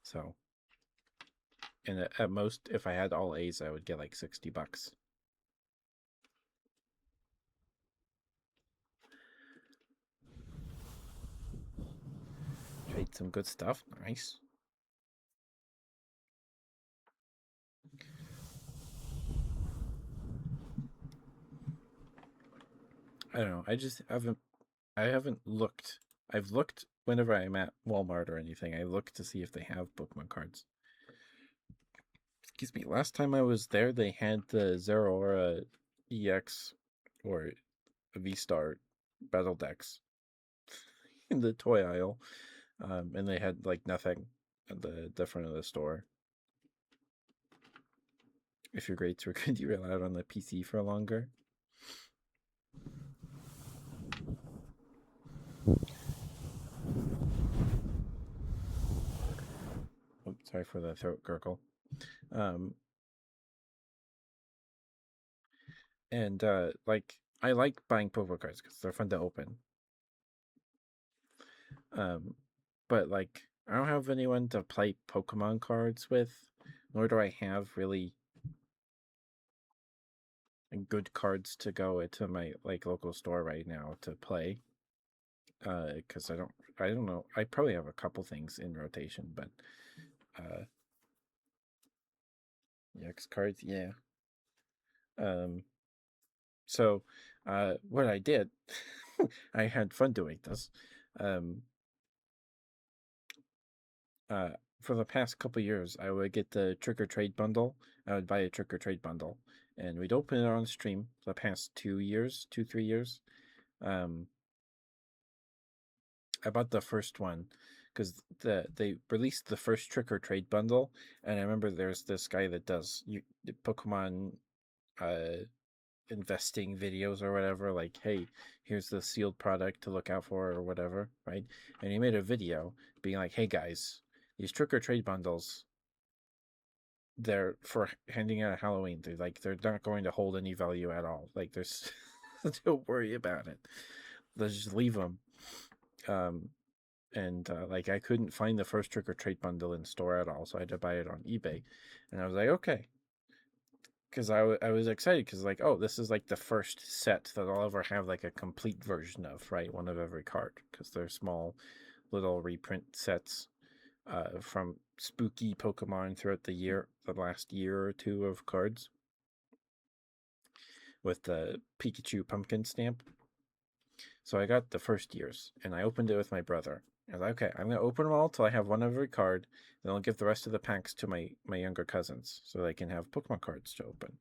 So, and at most, if I had all A's, I would get like $60. Trade some good stuff. Nice. I don't know. I haven't looked. I've looked whenever I'm at Walmart or anything. I look to see if they have Pokemon cards. Excuse me. Last time I was there, they had the Zeraora EX or V Star battle decks in the toy aisle, and they had like nothing at the front of the store. If your grades were good, you were allowed on the PC for longer. Oh, sorry for the throat gurgle. Um, and like I like buying Pokemon cards because they're fun to open. Um, but like I don't have anyone to play Pokemon cards with, nor do I have really good cards to go into my like local store right now to play. Because I don't know. I probably have a couple things in rotation, but EX cards, yeah. Um, so what I did, I had fun doing this. Um, uh, for the past couple years, I would get the Trick or Trade bundle. I would buy a Trick or Trade bundle, and we'd open it on stream for the past 2 years, 2, 3 years. Um, I bought the first one because they released the first Trick or Trade bundle, and I remember there's this guy that does Pokemon uh investing videos or whatever, like, hey, here's the sealed product to look out for or whatever, right? And he made a video being like, hey guys, these Trick or Trade bundles, they're for handing out at Halloween. They're not going to hold any value at all. Like there's don't worry about it. Let's just leave them. And like I couldn't find the first Trick or Trade bundle in store at all, so I had to buy it on eBay. And I was like, okay, because I was excited because like, oh, this is like the first set that I'll ever have like a complete version of, right? One of every card, because they're small little reprint sets from spooky Pokemon throughout the last year or two of cards with the Pikachu pumpkin stamp. So I got the first years and I opened it with my brother. I was like, okay, I'm gonna open them all till I have one of every card. Then I'll give the rest of the packs to my younger cousins so they can have Pokemon cards to open.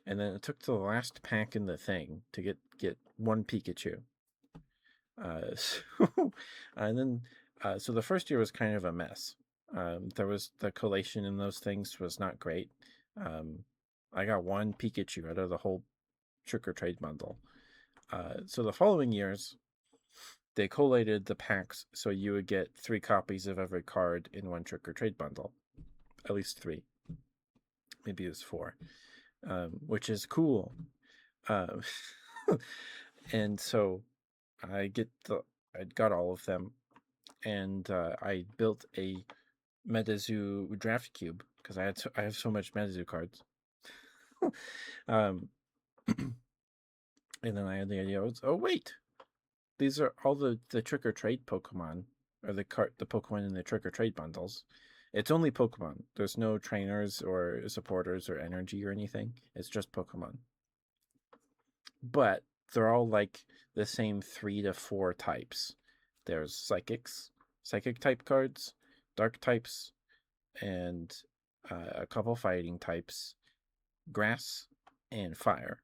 And then it took to the last pack in the thing to get one Pikachu. So, and then so the first year was kind of a mess. There was the collation in those things was not great. I got one Pikachu out of the whole Trick or Trade bundle. So the following years, they collated the packs so you would get 3 copies of every card in one Trick or Trade bundle, at least 3. Maybe it was 4, which is cool. And so I got all of them, and I built a Metazoo draft cube because I have so much Metazoo cards. um, and then I had the idea, oh wait, these are all the Trick or Trade Pokemon, or the Pokemon in the Trick or Trade bundles. It's only Pokemon. There's no trainers or supporters or energy or anything. It's just Pokemon. But they're all like the same 3 to 4 types. There's psychic type cards, dark types, and a couple fighting types, grass, and fire.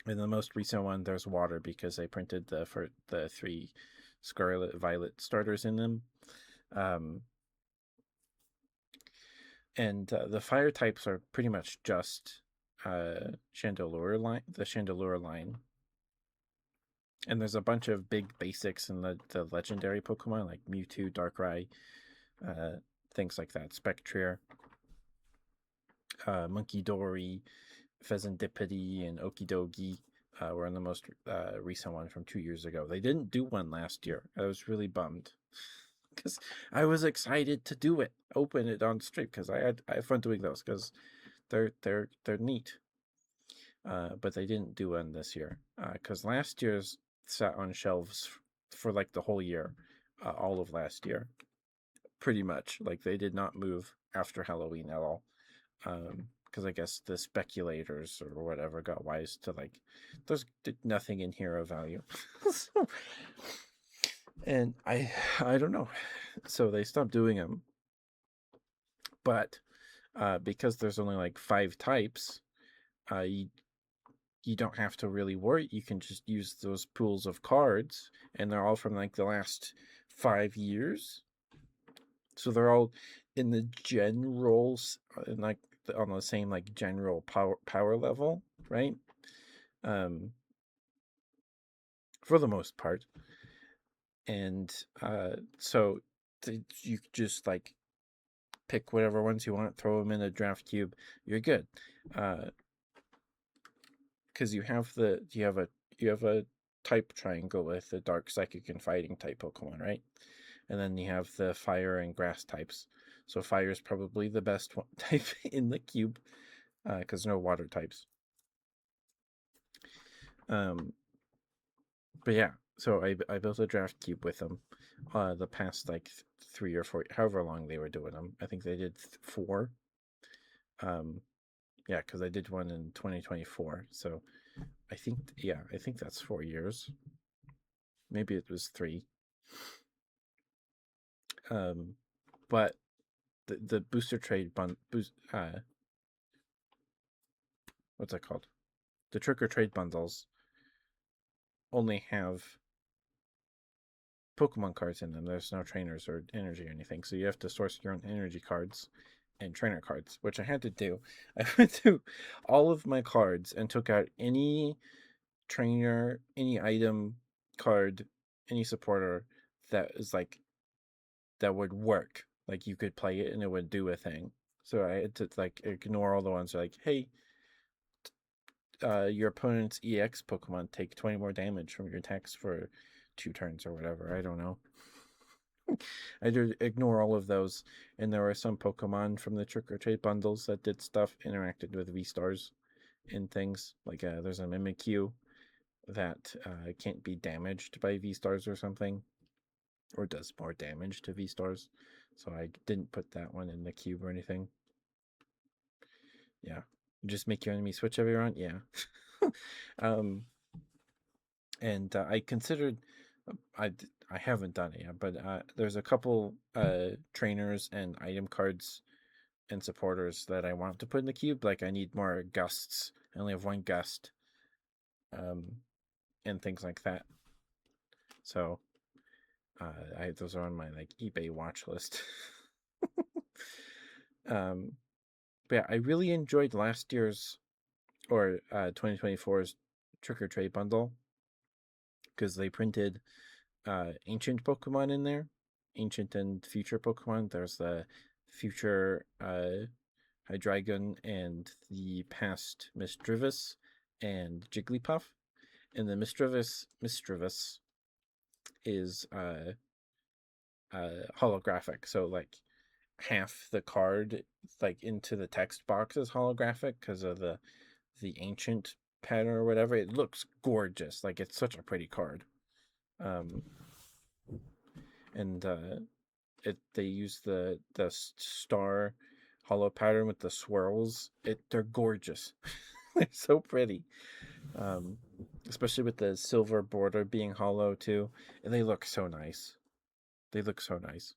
In the most recent one, there's water because they printed the 3 Scarlet Violet starters in them. And the fire types are pretty much just the Chandelure line. And there's a bunch of big basics in the legendary Pokemon like Mewtwo, Darkrai, things like that. Spectrier, Munkidori, Pheasantipity, and Okidogi were in the most recent one from 2 years ago. They didn't do one last year. I was really bummed because I was excited to do it, open it on stream because I had fun doing those because they're neat. But they didn't do one this year because last year's sat on shelves for like the whole year, all of last year, pretty much. Like they did not move after Halloween at all. Because I guess the speculators or whatever got wise to like, there's nothing in here of value. So, and I don't know. So they stopped doing them. But because there's only like 5 types, you don't have to really worry. You can just use those pools of cards, and they're all from like the last 5 years. So they're all in the generals, like on the same like general power level, right? For the most part. And so you just like pick whatever ones you want, throw them in a draft cube, you're good. Because you have a type triangle with the dark, psychic, and fighting type Pokemon, right? And then you have the fire and grass types. So fire is probably the best one type in the cube. because no water types. But yeah, so I built a draft cube with them. The past like 3 or 4, however long they were doing them. I think they did 4. Um, yeah, because I did one in 2024. So I think that's 4 years. Maybe it was 3. But the booster trade what's that called? The trick or trade bundles only have Pokemon cards in them. There's no trainers or energy or anything. So you have to source your own energy cards and trainer cards, which I had to do. I went through all of my cards and took out any trainer, any item card, any supporter that is like that would work. Like you could play it and it would do a thing. So I had to like ignore all the ones like, hey, your opponent's EX Pokemon take 20 more damage from your attacks for 2 turns or whatever. I don't know. I did ignore all of those, and there were some Pokemon from the Trick or Treat bundles that did stuff, interacted with V Stars and things. Like there's a Mimikyu that can't be damaged by V Stars or something, or does more damage to V Stars. So I didn't put that one in the cube or anything. Yeah, just make your enemy switch every round. Yeah. And I considered I haven't done it yet, but there's a couple trainers and item cards and supporters that I want to put in the cube. Like I need more gusts. I only have 1 gust, and things like that. So those are on my like eBay watch list. But yeah, I really enjoyed last year's or 2024's Trick or Trade bundle because they printed ancient Pokemon in there, ancient and future Pokemon. There's the future Hydreigon and the past Misdreavus and Jigglypuff. And the Misdreavus is holographic. So like half the card like into the text box is holographic because of the ancient pattern or whatever. It looks gorgeous. Like it's such a pretty card. And they use the star hollow pattern with the swirls. They're gorgeous. They're so pretty. Especially with the silver border being hollow too. And they look so nice. They look so nice.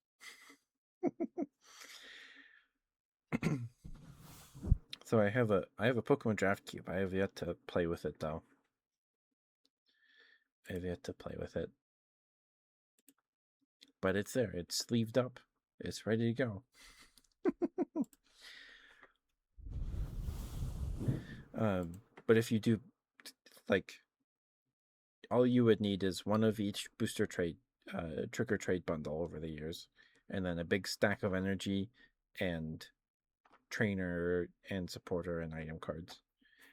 So I have a Pokemon Draft Cube. I have yet to play with it though. I have yet to play with it. But it's there. It's sleeved up. It's ready to go. But if you do like all you would need is 1 of each booster trade trick or trade bundle over the years, and then a big stack of energy and trainer and supporter and item cards.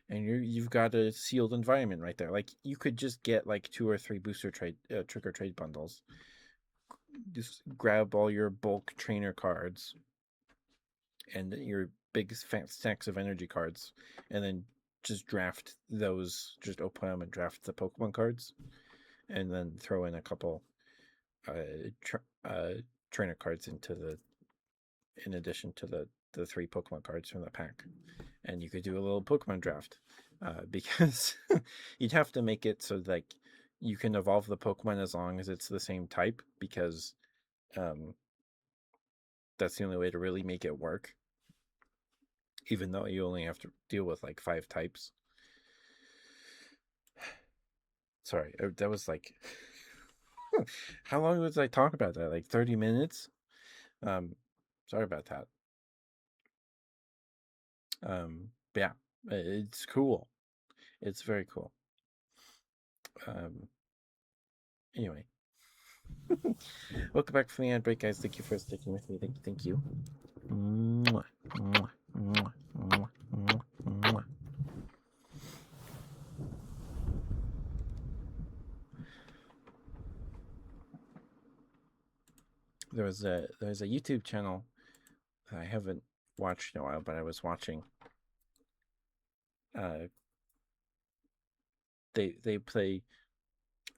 And you've got a sealed environment right there. Like you could just get like 2 or 3 booster trade trick or trade bundles. Just grab all your bulk trainer cards and your big fat stacks of energy cards, and then just draft those. Just open them and draft the Pokemon cards, and then throw in a couple trainer cards in addition to the 3 Pokemon cards from the pack, and you could do a little Pokemon draft because you'd have to make it so like you can evolve the Pokemon as long as it's the same type, because that's the only way to really make it work, even though you only have to deal with like 5 types. Sorry, that was like how long was I talking about that? Like 30 minutes? Sorry about that. Yeah, it's cool. It's very cool. Anyway, welcome back from the ad break, guys. Thank you for sticking with me. Thank you. Mwah, mwah, mwah, mwah, mwah, mwah. There's a YouTube channel that I haven't watched in a while, but I was watching uh, they play.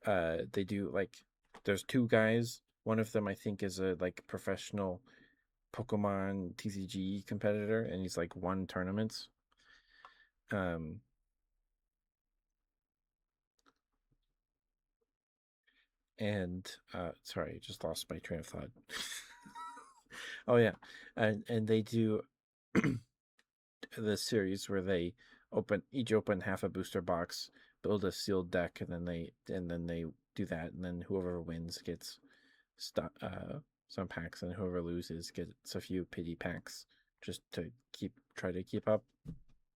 They do like there's two guys. One of them I think is a like professional Pokemon TCG competitor, and he's like won tournaments. Um, and sorry, I just lost my train of thought. Oh yeah, and they do the series where they open half a booster box, build a sealed deck, and then they do that, and then whoever wins gets some packs, and whoever loses gets a few pity packs, just to try to keep up.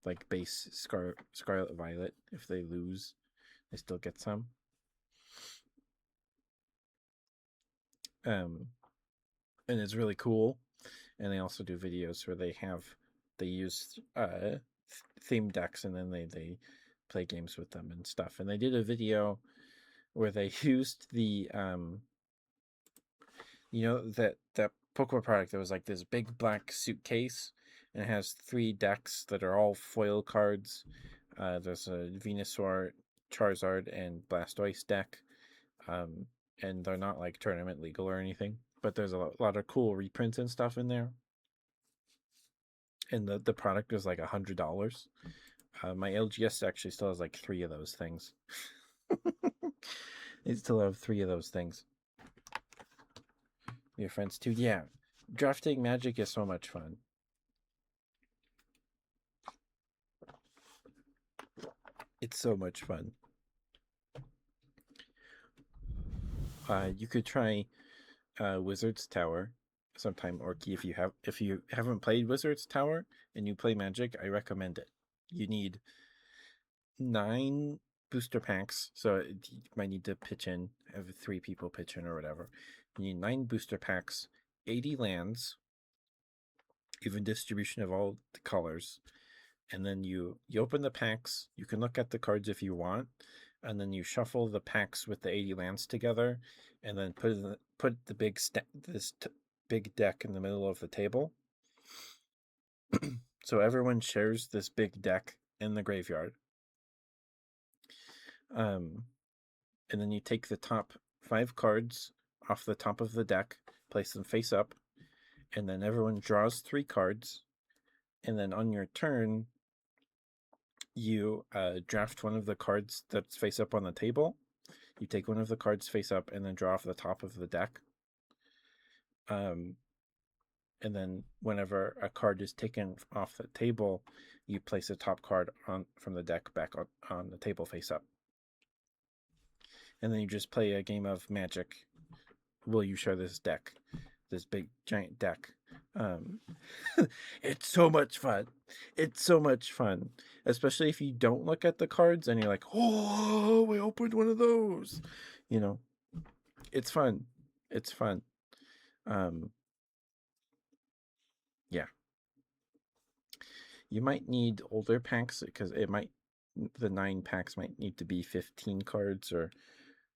Like base Scarlet Violet, if they lose, they still get some. Um, and it's really cool. And they also do videos where they use theme decks, and then they play games with them and stuff. And they did a video where they used the that Pokemon product that was like this big black suitcase, and it has 3 decks that are all foil cards. There's a Venusaur, Charizard, and Blastoise deck. Um, and they're not like tournament legal or anything, but there's a lot of cool reprints and stuff in there. And the product is like $100. My LGS actually still has like 3 of those things. They still have 3 of those things. Your friends too. Yeah, drafting Magic is so much fun. It's so much fun. You could try Wizard's Tower sometime, Orky. If you haven't played Wizard's Tower and you play Magic, I recommend it. You need 9 booster packs, so you might need to pitch in, have 3 people pitch in or whatever. You need 9 booster packs, 80 lands, even distribution of all the colors, and then you open the packs. You can look at the cards if you want, and then you shuffle the packs with the 80 lands together, and then put the big deck in the middle of the table. So everyone shares this big deck in the graveyard. And then you take the top 5 cards off the top of the deck, place them face up, and then everyone draws 3 cards, and then on your turn, you draft one of the cards that's face up on the table. You take one of the cards face up and then draw off the top of the deck. And then whenever a card is taken off the table, you place the top card from the deck back on the table face up. And then you just play a game of Magic. Will you share this deck? This big giant deck. It's so much fun. It's so much fun, especially if you don't look at the cards and you're like, oh, we opened one of those. You know, it's fun. It's fun. Yeah, you might need older packs because the 9 packs might need to be 15 cards, or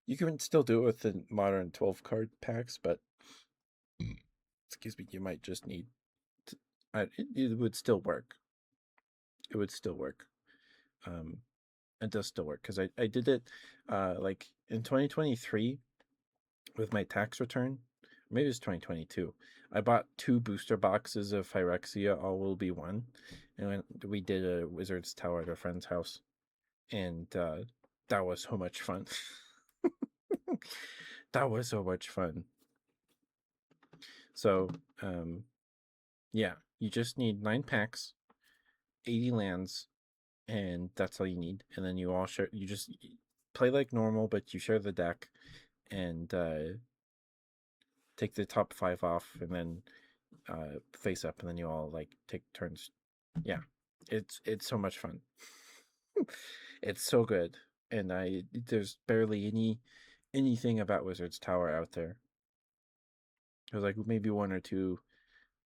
you can still do it with the modern 12 card packs, but excuse me, you might just need to, it would still work. It would still work. It does still work because I did it like in 2023 with my tax return. Maybe it's 2022. I bought 2 booster boxes of Phyrexia, All Will Be One, and we did a Wizard's Tower at a friend's house, and that was so much fun. That was so much fun. So, yeah, you just need 9 packs, 80 lands, and that's all you need. And then you all share. You just play like normal, but you share the deck, and take the top 5 off, and then face up, and then you all like take turns. Yeah, it's so much fun. It's so good, and there's barely anything about Wizard's Tower out there. There's like maybe 1 or 2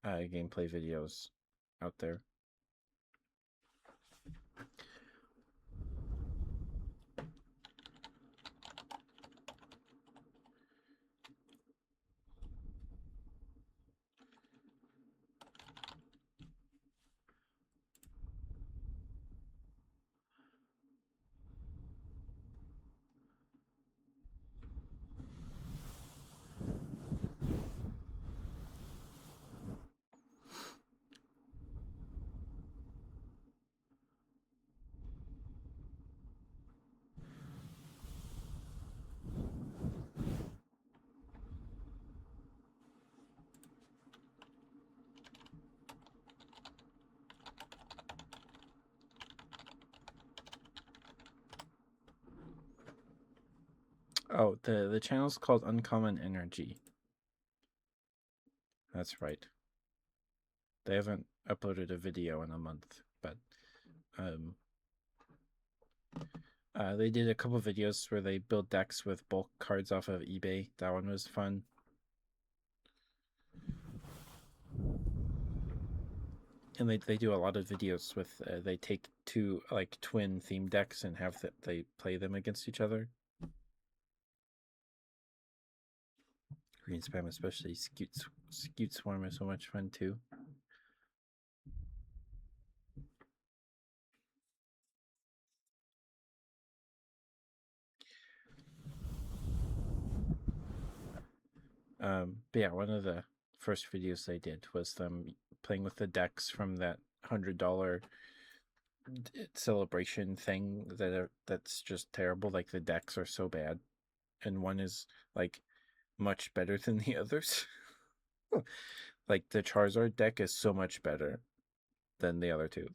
gameplay videos out there. Oh, the channel's called Uncommon Energy. That's right. They haven't uploaded a video in a month, but they did a couple videos where they build decks with bulk cards off of eBay. That one was fun. And they do a lot of videos with they take two like twin theme decks and have they play them against each other. Green spam, especially Scute Swarm, is so much fun too. But yeah, one of the first videos they did was them playing with the decks from that $100 celebration thing that's just terrible. Like the decks are so bad, and one is like much better than the others. Like the Charizard deck is so much better than the other two,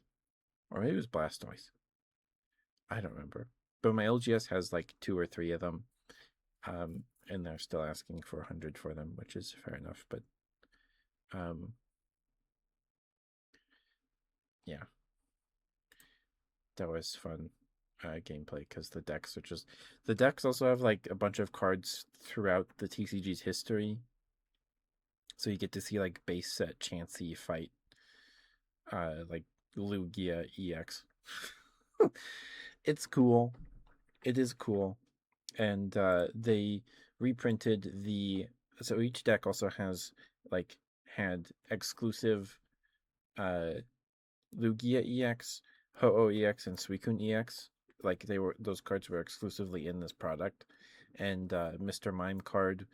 or maybe it was Blastoise. I don't remember, but my LGS has like 2 or 3 of them, and they're still asking for 100 for them, which is fair enough. But yeah, that was fun gameplay because the decks also have like a bunch of cards throughout the TCG's history, so you get to see like base set Chansey fight like Lugia EX. It's cool. It is cool. And they reprinted so each deck also has like had exclusive Lugia EX, Ho-Oh EX, and Suicune EX. Like those cards were exclusively in this product, and Mr. Mime card,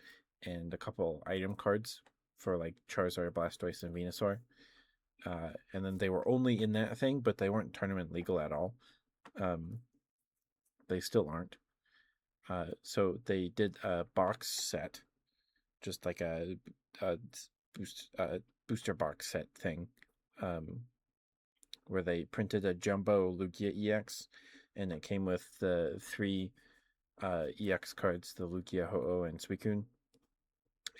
and a couple item cards for like Charizard, Blastoise, and Venusaur. And then they were only in that thing, but they weren't tournament legal at all. They still aren't. So they did a box set, just like a booster box set thing, where they printed a jumbo Lugia EX, and it came with the 3 EX cards, the Lugia, Ho-Oh, and Suicune,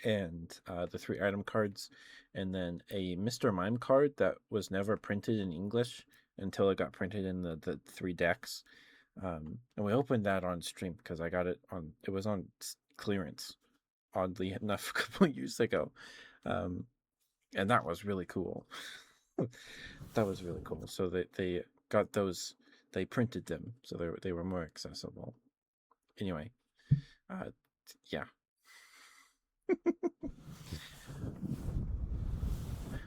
and the 3 item cards, and then a Mr. Mime card that was never printed in English until it got printed in the 3 decks. And we opened that on stream because it was on clearance, oddly enough, a couple of years ago. And that was really cool. That was really cool. So they got those, they printed them, so they were more accessible. Anyway, yeah.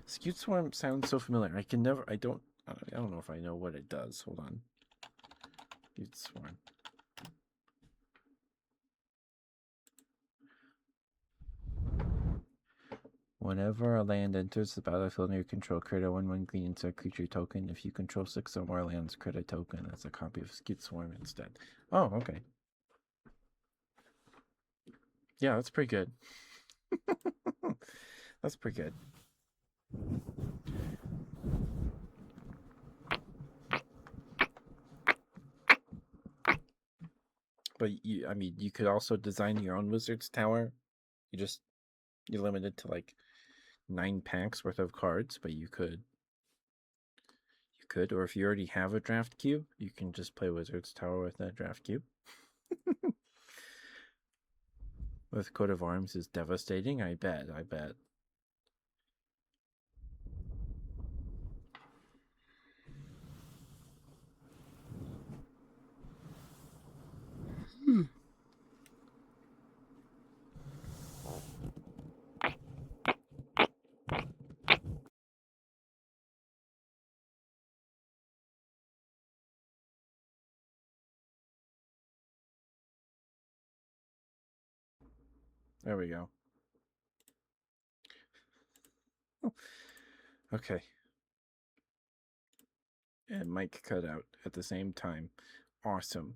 Scute Swarm sounds so familiar. I don't know if I know what it does. Hold on. Scute Swarm. Whenever a land enters the battlefield under your control, create a 1/1 green insect creature token. If you control 6 or more lands, create a token as a copy of Scute Swarm instead. Oh, okay. Yeah, that's pretty good. That's pretty good. But you could also design your own Wizard's Tower. You're limited to like 9 packs worth of cards, but you could, or if you already have a draft cube, you can just play Wizard's Tower with that draft cube. With Coat of Arms is devastating, I bet. There we go. Okay. And mic cut out at the same time. Awesome.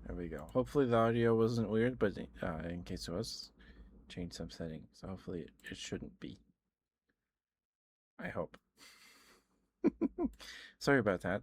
There we go. Hopefully the audio wasn't weird, but in case it was, change some settings. So hopefully it shouldn't be. I hope. Sorry about that.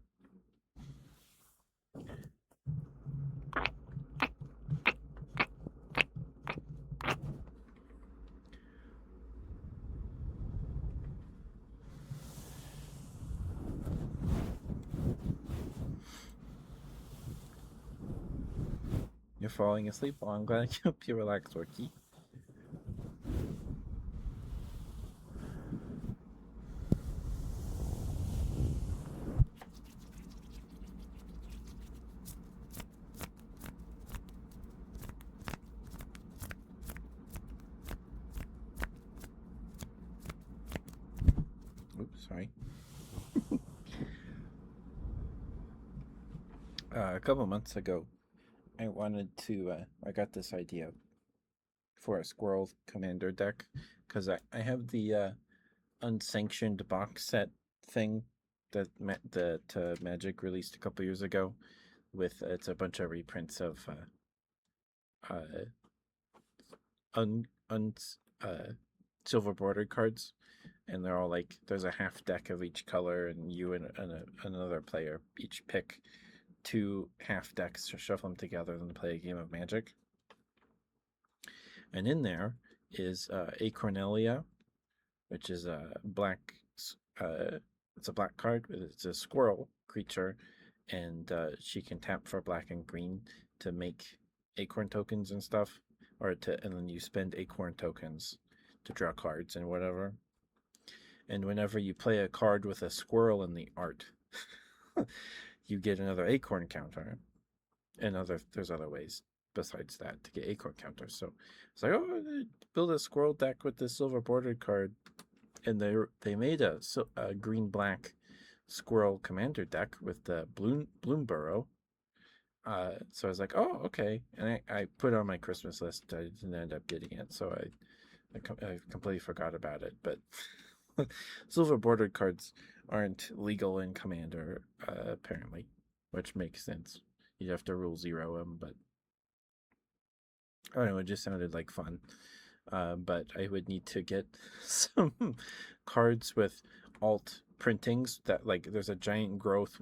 You're falling asleep? Well, I'm glad you hope you relax, Orky. Oops, sorry. A couple months ago, I got this idea for a squirrel commander deck because I have the unsanctioned box set thing that Magic released a couple years ago. With it's a bunch of reprints of un un silver bordered cards, and they're all like there's a half deck of each color, and you and another player each pick two half decks to shuffle them together and play a game of Magic. And in there is Acornelia, which is a black. It's a black card. It's a squirrel creature, and she can tap for black and green to make acorn tokens and stuff, and then you spend acorn tokens to draw cards and whatever. And whenever you play a card with a squirrel in the art, you get another acorn counter. And there's other ways besides that to get acorn counters. So it's like, oh, build a squirrel deck with this silver bordered card, and they made a green black squirrel commander deck with the Bloomburrow. So I was like, oh, okay, and I put it on my Christmas list. I didn't end up getting it, so I completely forgot about it. But silver bordered cards aren't legal in Commander, apparently, which makes sense. You'd have to rule 0 them, but I don't know, it just sounded like fun. But I would need to get some cards with alt printings that, like, there's a giant growth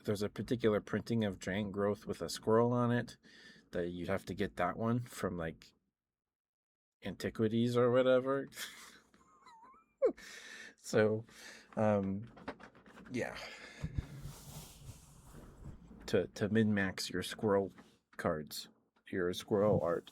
there's a particular printing of giant growth with a squirrel on it that you'd have to get that one from like Antiquities or whatever. So yeah, to min-max your squirrel cards, your squirrel art.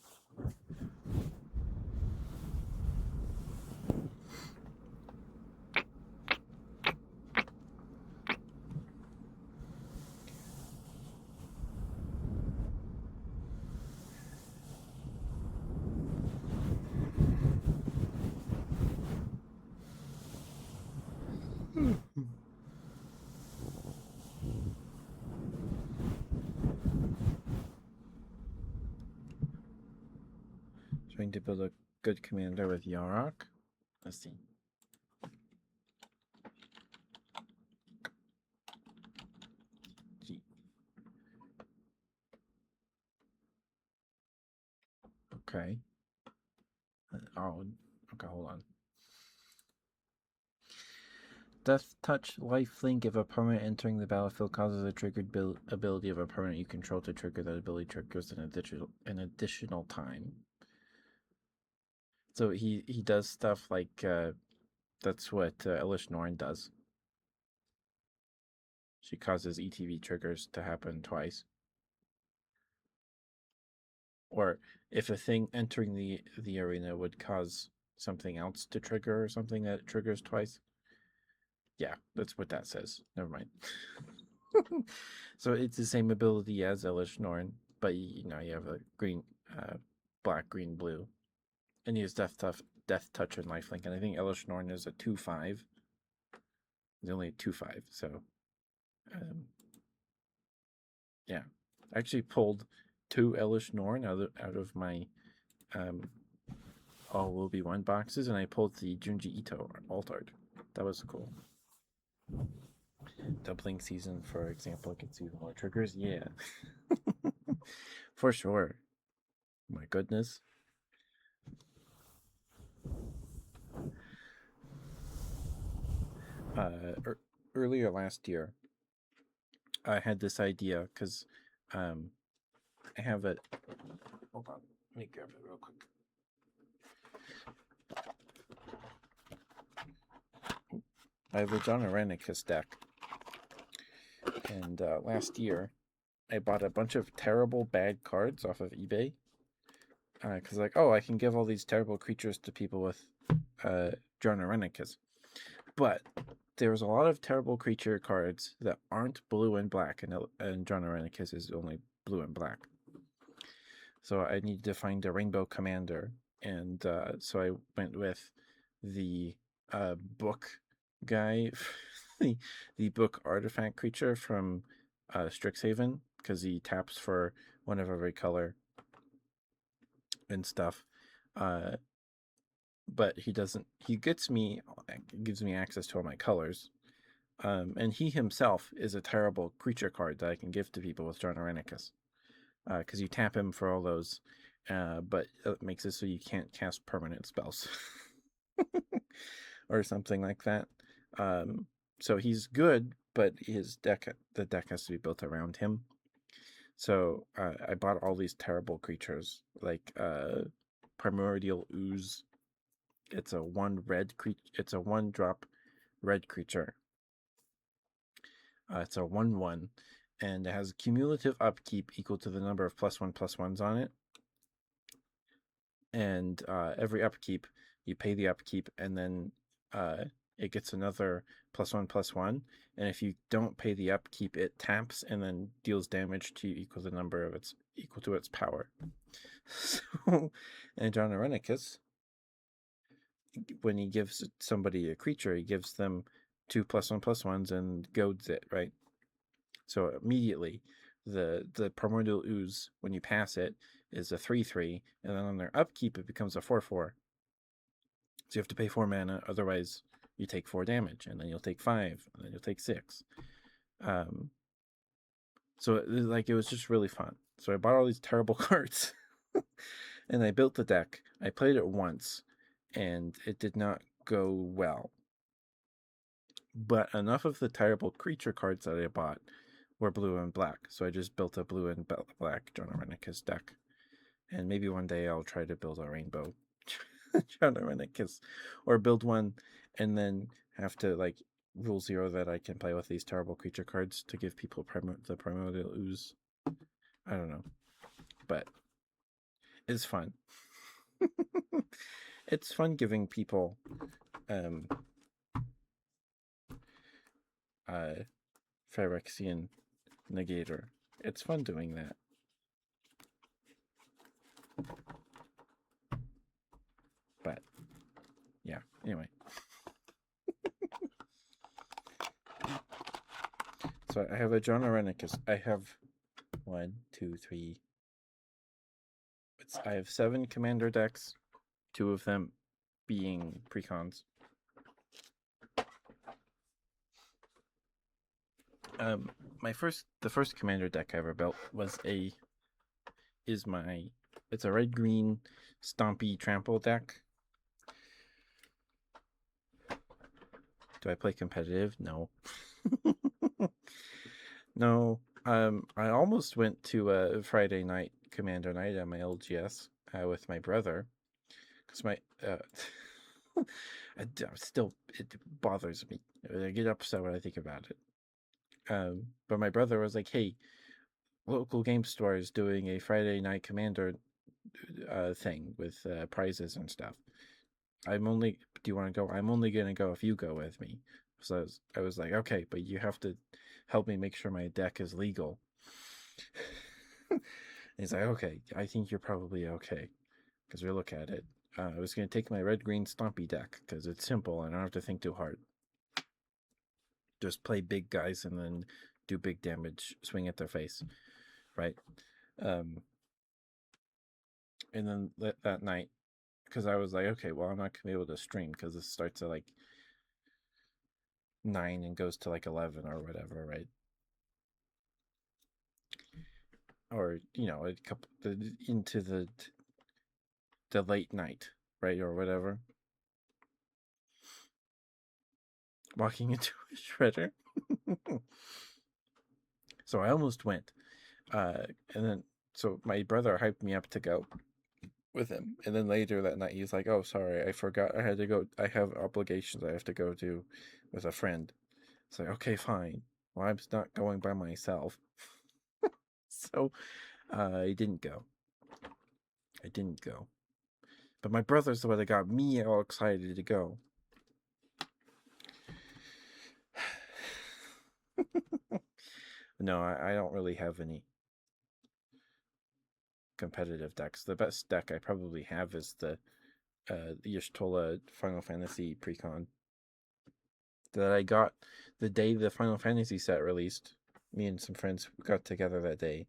Trying to build a good commander with Yarok. Let's see. G. Okay. Oh, okay, hold on. Death Touch lifelink. If a permanent entering the battlefield causes a triggered ability of a permanent you control to trigger, that ability triggers an additional time. So he does stuff like that's what Elish Norn does. She causes ETB triggers to happen twice. Or if a thing entering the arena would cause something else to trigger or something that triggers twice. Yeah, that's what that says. Never mind. So it's the same ability as Elish Norn, but you have a green, black, green, blue, and he has Death Touch, and Lifelink, and I think Elish Norn is a 2/5. He's only a 2/5, so yeah. I actually pulled 2 Elish Norn out of my all will be 1 boxes, and I pulled the Junji Ito alt art. That was cool. Doubling season, for example, gets even more triggers. Yeah. For sure. My goodness. Earlier last year, I had this idea because I have it. Hold on, let me grab it real quick. I have a John Arenicus deck, and last year I bought a bunch of terrible bad cards off of eBay. Because like, oh, I can give all these terrible creatures to people with Drona Renicus. But there's a lot of terrible creature cards that aren't blue and black, and Drona Renicus is only blue and black. So I needed to find a rainbow commander, and so I went with the book guy, the book artifact creature from Strixhaven, because he taps for one of every color and stuff. But he doesn't. He gives me access to all my colors. And he himself is a terrible creature card that I can give to people with Drona Renicus. Because you tap him for all those, but it makes it so you can't cast permanent spells. Or something like that. So he's good, but the deck has to be built around him. So I bought all these terrible creatures, like Primordial Ooze. It's a 1-drop red creature. It's a 1/1, and it has cumulative upkeep equal to the number of +1/+1s on it. And every upkeep, you pay the upkeep, and then it gets another +1/+1. And if you don't pay the upkeep, it taps and then deals damage to you equal to its power. So, and Drona Renicus, when he gives somebody a creature, he gives them 2 +1/+1s and goads it, right? So immediately, the Primordial Ooze, when you pass it, is a 3/3, and then on their upkeep, it becomes a 4/4. So you have to pay 4 mana, otherwise you take 4 damage, and then you'll take 5, and then you'll take 6. So it was just really fun. So I bought all these terrible cards, and I built the deck. I played it once, and it did not go well. But enough of the terrible creature cards that I bought were blue and black, so I just built a blue and black Drona Renicus deck. And maybe one day I'll try to build a rainbow Drona Renicus, or build one and then have to like rule 0 that I can play with these terrible creature cards to give people the Primordial Ooze. I don't know, but it's fun. It's fun giving people Phyrexian Negator. It's fun doing that. But yeah, anyway. So I have a Drona Renicus. I have 1, 2, 3. I have 7 commander decks, 2 of them being precons. The first commander deck I ever built was it's a red-green stompy trample deck. Do I play competitive? No. No. I almost went to a Friday night commander night at my LGS with my brother, because it bothers me. I get upset when I think about it. But my brother was like, "Hey, local game store is doing a Friday night commander thing with prizes and stuff. Do you want to go? I'm only gonna go if you go with me." So I was like, "Okay, but you have to help me make sure my deck is legal." He's like, "Okay, I think you're probably okay." Because we look at it. I was gonna take my red-green stompy deck because it's simple and I don't have to think too hard. Just play big guys and then do big damage, swing at their face, right? And then that night, because I was like, okay, well, I'm not gonna be able to stream because this starts at like 9 and goes to like 11 or whatever, right? Or a couple into the late night, right, or whatever. Walking into a shredder. So I almost went, and then so my brother hyped me up to go with him, and then later that night he's like, "Oh, sorry, I forgot. I had to go. I have obligations. I have to go to with a friend." It's like, okay, fine. Well, I'm not going by myself. So I didn't go. But my brother's the one that got me all excited to go. No, I don't really have any competitive decks. The best deck I probably have is the Y'shtola Final Fantasy Precon that I got the day the Final Fantasy set released. Me and some friends got together that day,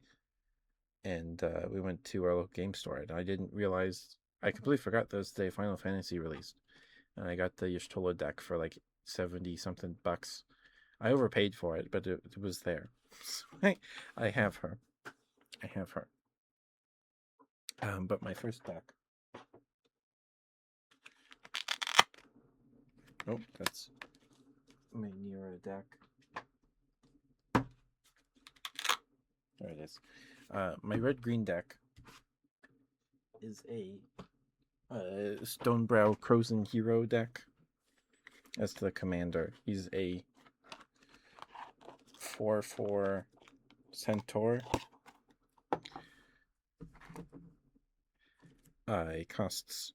and we went to our local game store. And I didn't realize, I completely forgot that was the day Final Fantasy released. And I got the Y'shtola deck for like 70 something bucks. I overpaid for it, but it was there. So I have her. But my first deck. Oh, that's my Nero deck. There it is. My red-green deck is a Stonebrow Crozen Hero deck. As the commander, he's a 4/4 Centaur. It costs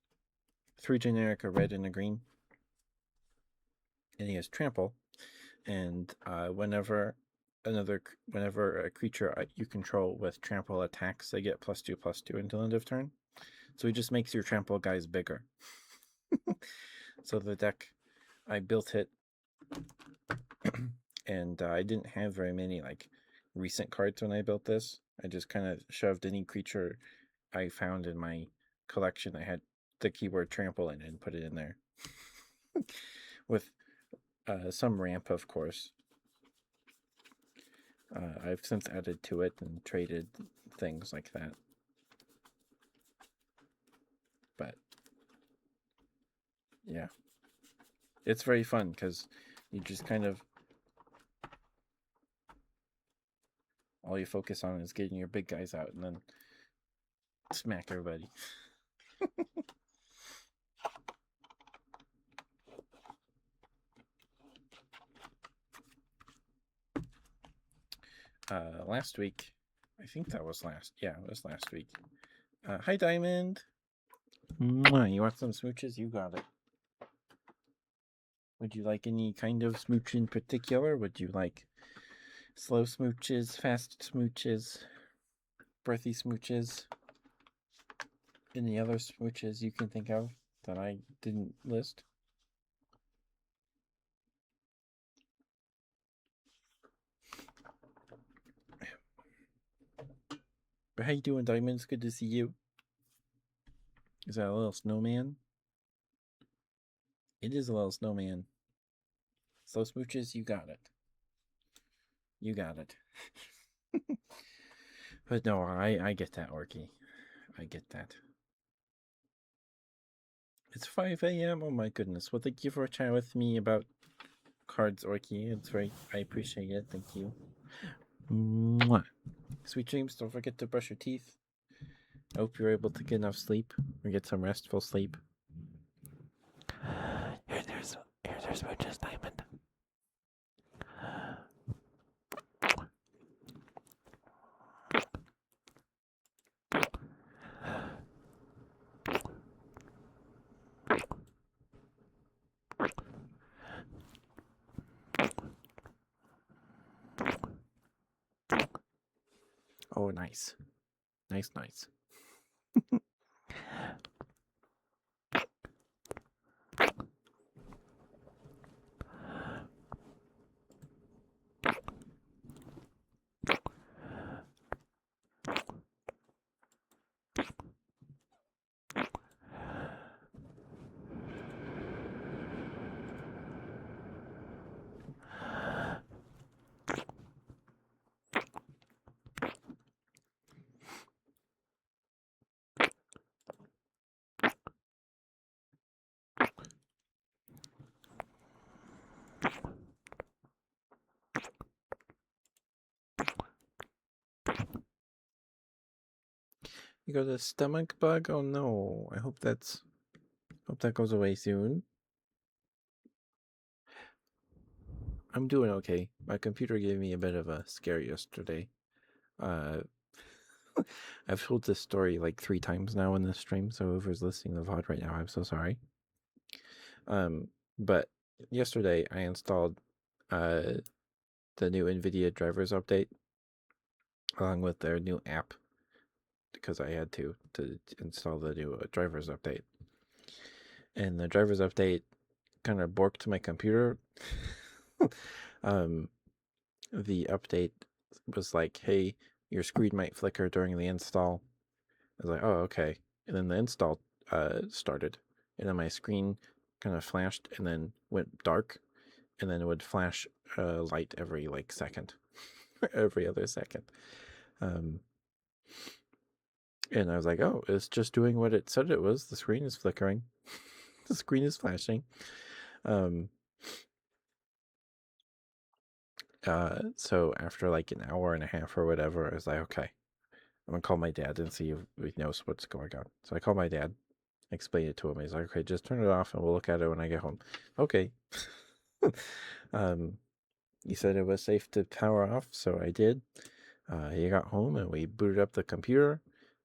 3 generic, a red, and a green. And he has trample. And whenever a creature you control with trample attacks, they get +2/+2 until end of turn. So he just makes your trample guys bigger. So the deck, I built it, and I didn't have very many like recent cards when I built this. I just kind of shoved any creature I found in my collection. I had the keyword trample in it and put it in there. With some ramp, of course. I've since added to it and traded things like that. But yeah, it's very fun because you just kind of, all you focus on is getting your big guys out and then smack everybody. Last week, I think that was it was last week. Hi, Diamond. Mwah, you want some smooches? You got it. Would you like any kind of smooch in particular? Would you like slow smooches, fast smooches, breathy smooches? Any other smooches you can think of that I didn't list? But how you doing, Diamond? It's good to see you. Is that a little snowman? It is a little snowman. Slow smooches, you got it. You got it. But no, I get that, Orky. I get that. It's 5 a.m. Oh my goodness. Well, thank you for chatting with me about cards, Orky. I appreciate it. Thank you. Mwah. Sweet dreams. Don't forget to brush your teeth. I hope you're able to get enough sleep or get some restful sleep. Here's their smooches, Diamond. Oh, nice. Nice. You got a stomach bug? Oh no. I hope that goes away soon. I'm doing okay. My computer gave me a bit of a scare yesterday. I've told this story like 3 times now in this stream, so whoever's listening to the VOD right now, I'm so sorry. But yesterday I installed the new NVIDIA drivers update along with their new app because I had to install the new drivers update. And the drivers update kind of borked my computer. The update was like, hey, your screen might flicker during the install. I was like, oh, okay. And then the install started. And then my screen kind of flashed and then went dark. And then it would flash light every like second, every other second. And I was like, oh, it's just doing what it said it was. The screen is flickering. The screen is flashing. So after like an hour and a half or whatever, I was like, okay, I'm gonna call my dad and see if he knows what's going on. So I called my dad, explained it to him. He's like, okay, just turn it off and we'll look at it when I get home. Okay. He said it was safe to power off, so I did. He got home and we booted up the computer,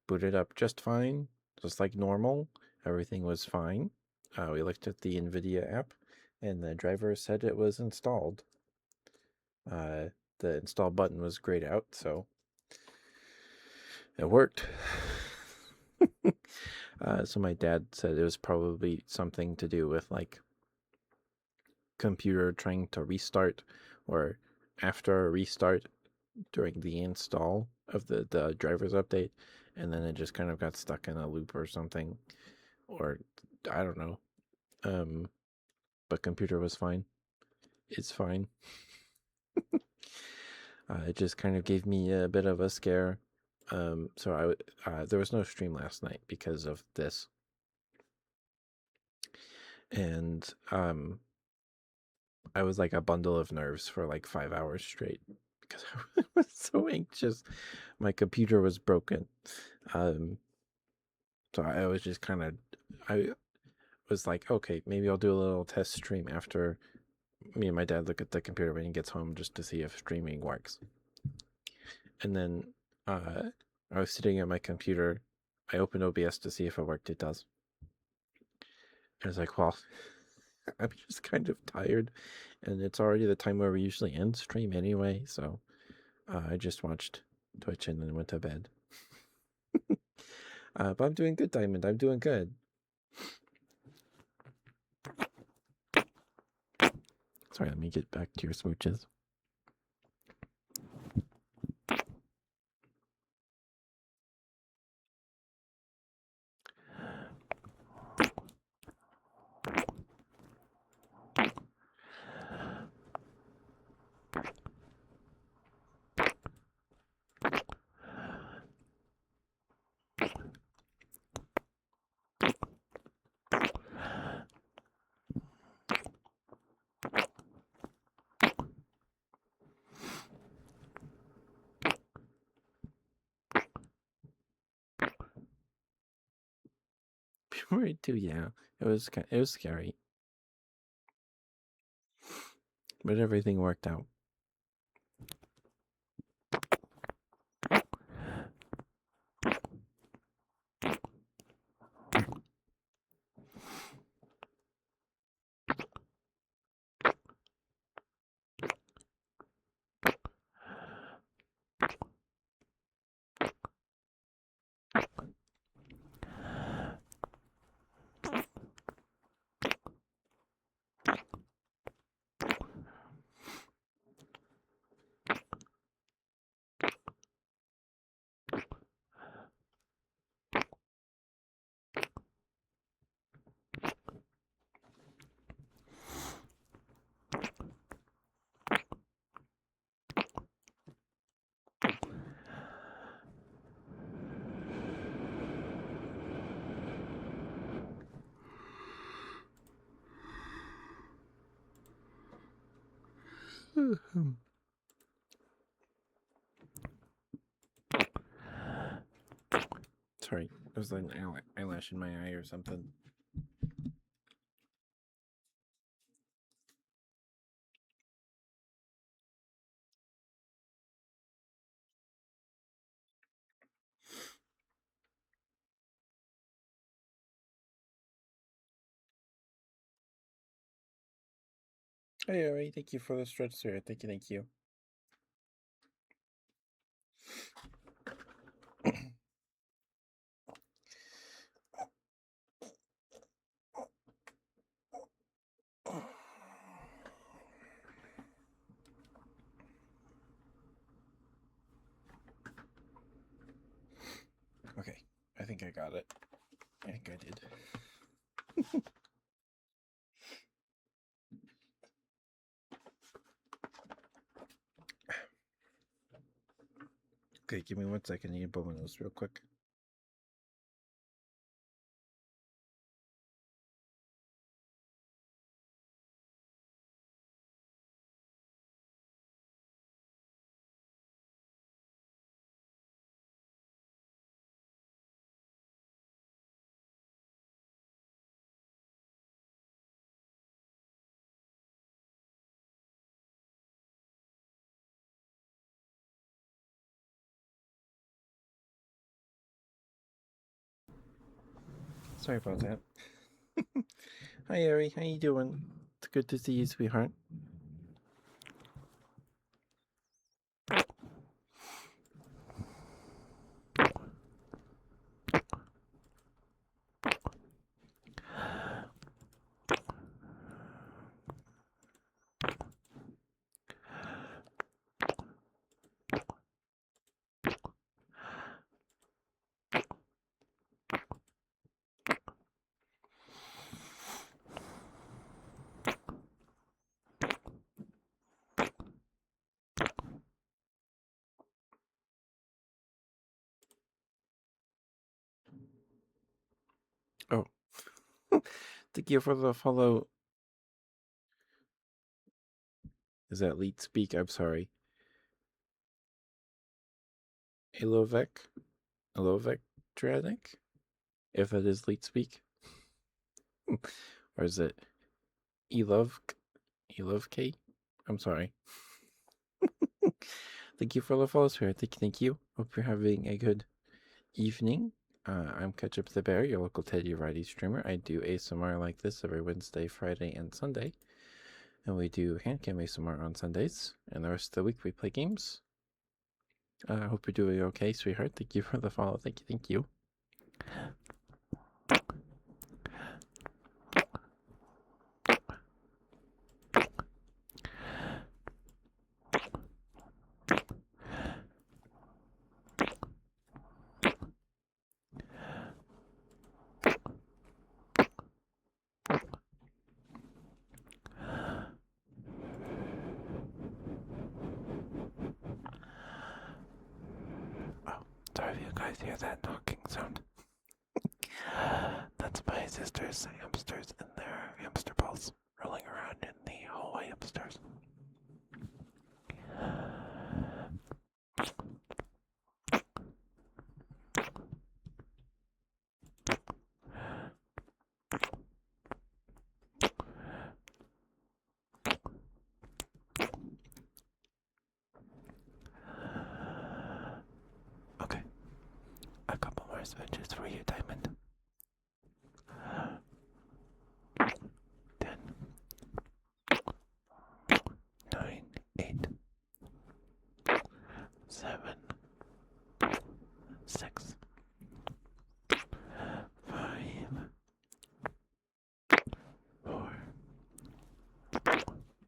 booted up just fine, just like normal. Everything was fine. We looked at the NVIDIA app and the driver said it was installed. The install button was grayed out, so it worked. So my dad said it was probably something to do with like computer trying to restart, or after a restart during the install of the driver's update, and then it just kind of got stuck in a loop or something, or I don't know. But computer was fine. It's fine. It just kind of gave me a bit of a scare. So there was no stream last night because of this, and I was like a bundle of nerves for like 5 hours straight because I was so anxious. My computer was broken. So I was just kind of, I was like, okay, maybe I'll do a little test stream after me and my dad look at the computer when he gets home just to see if streaming works. And then I was sitting at my computer. I opened OBS to see if it worked. It does. I was like, well, I'm just kind of tired, and it's already the time where we usually end stream anyway. So I just watched Twitch and then went to bed. But I'm doing good, Diamond. I'm doing good. Sorry, let me get back to your smooches. Right too, yeah. It was scary, but everything worked out. Sorry, there's like an eyelash in my eye or something. Hey, Ari, thank you for the stretch there. Thank you. Okay, I think I got it. I think I did. Okay, give me 1 second. I need to blow my nose real quick. Sorry about that. Hi, Ari. How you doing? It's good to see you, sweetheart. Oh, thank you for the follow. Is that Leet Speak? I'm sorry. Elovec? Elovec Dranic? If that is Leet Speak? Or is it Elove K? I'm sorry. Thank you for the follow, sweetheart. Thank you. Hope you're having a good evening. I'm Ketchup the Bear, your local Teddy Variety streamer. I do ASMR like this every Wednesday, Friday, and Sunday. And we do handcam ASMR on Sundays. And the rest of the week we play games. I hope you're doing okay, sweetheart. Thank you for the follow. Thank you. Oh, sorry if you guys hear that knocking sound. That's my sister's hamsters and their hamster balls rolling around in the hallway upstairs. Okay, a couple more switches for you, Diamond. 10, 9, 8, 7, 6, 5, 4,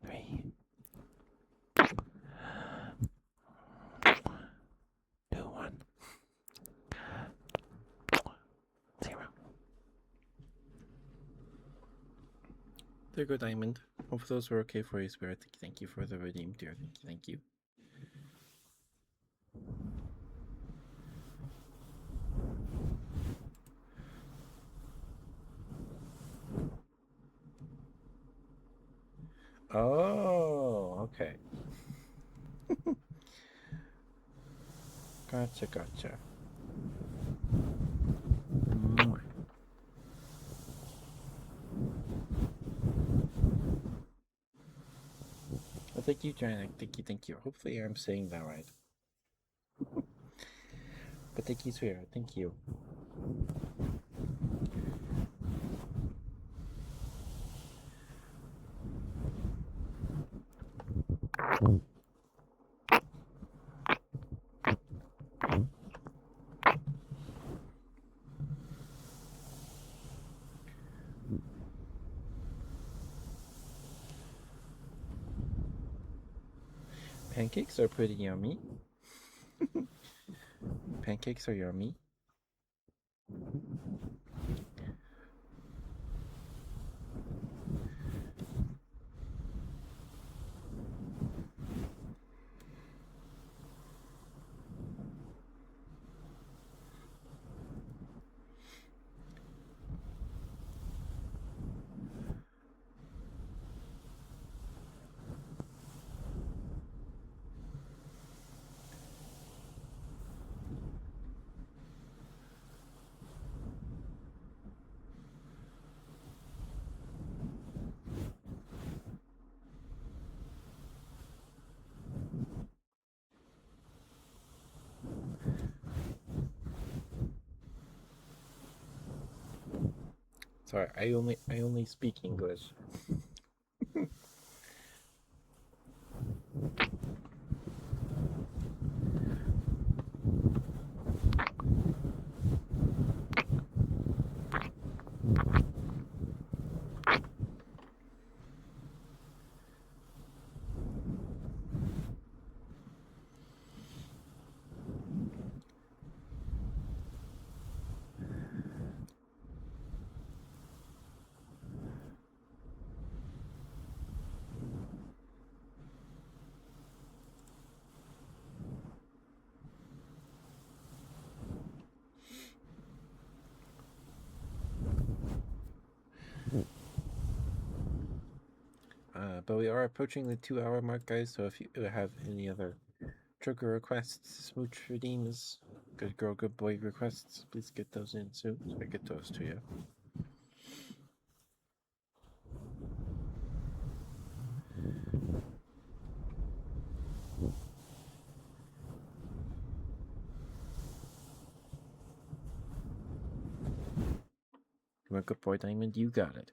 3, 2, 1, 0. There you go, Diamond. Hope those were okay for you, Spirit. Thank you for the redeem, dear. Thank you. Oh, okay. Gotcha. Well, thank you, Janet. Thank you. Hopefully I'm saying that right. But thank you, sweetheart. Thank you. Pancakes are pretty yummy. Pancakes are yummy. Sorry, I only speak English. But we are approaching the 2 hour mark, guys. So if you have any other trigger requests, smooch redeems, good girl, good boy requests, please get those in soon so I get those to you. You're a good boy, Diamond. You got it.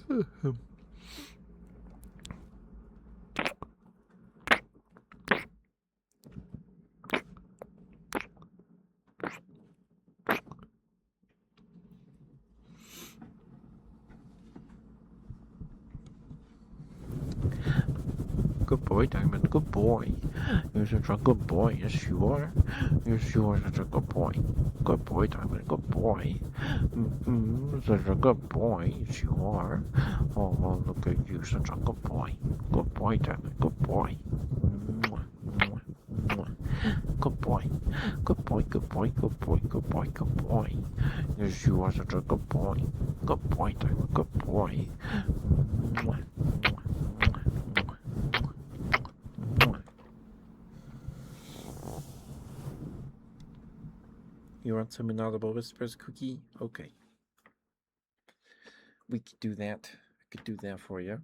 Good boy, Diamond. Good boy. You're such a good boy. Yes, you are. Yes, you are such a good boy. Good boy, Diamond. Good boy. Such a good boy. Yes, you are. Oh, look at you. Such a good boy. Good boy, Diamond. Good boy. Good boy. Good boy, good boy, good boy, good boy, good boy. Yes, you are such a good boy. Good boy, Diamond. Good boy. You want some inaudible whispers, Cookie? Okay. We could do that. I could do that for you.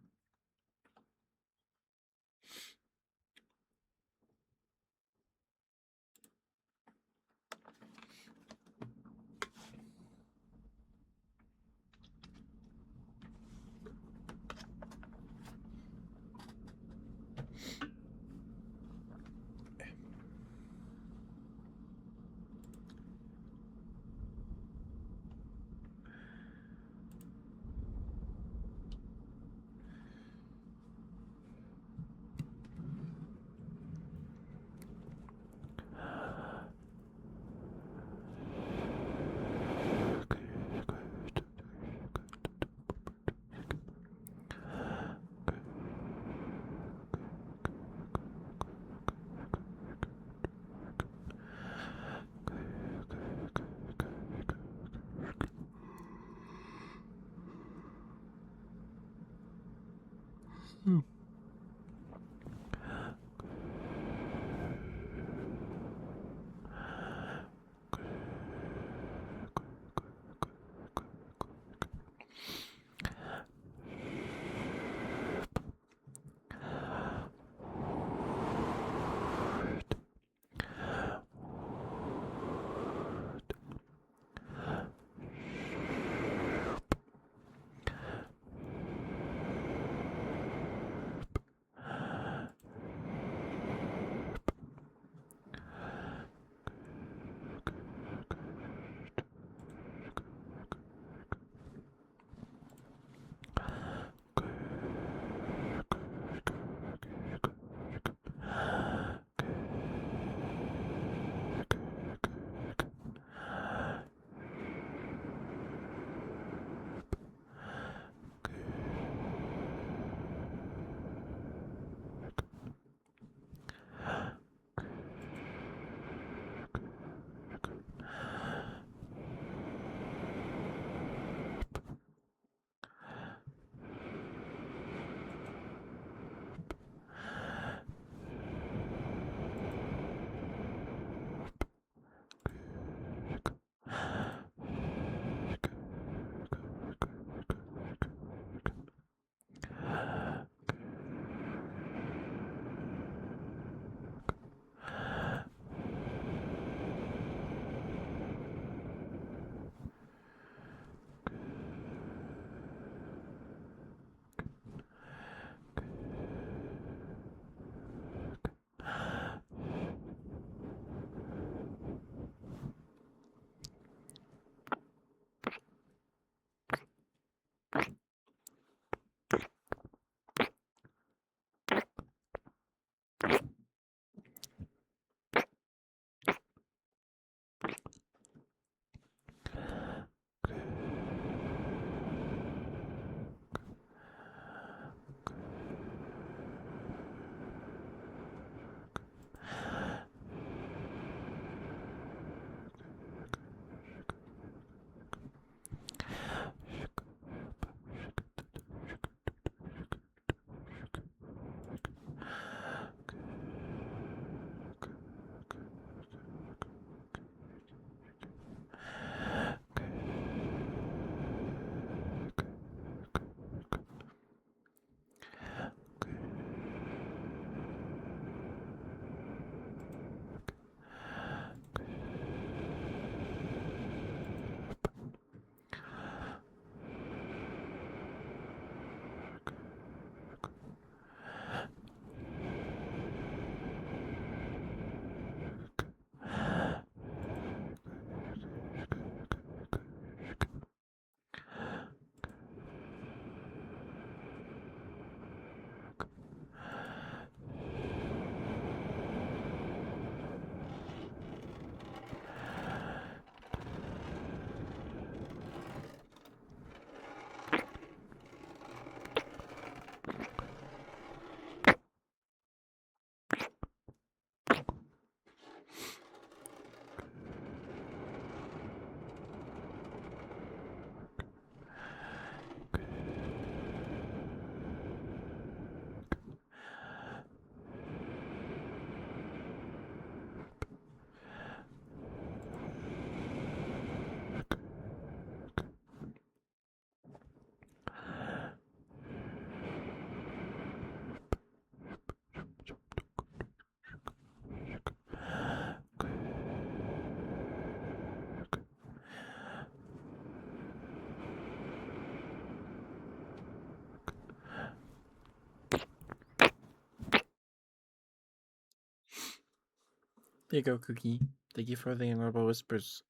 There you go, Cookie. Thank you for the Honorable Whispers,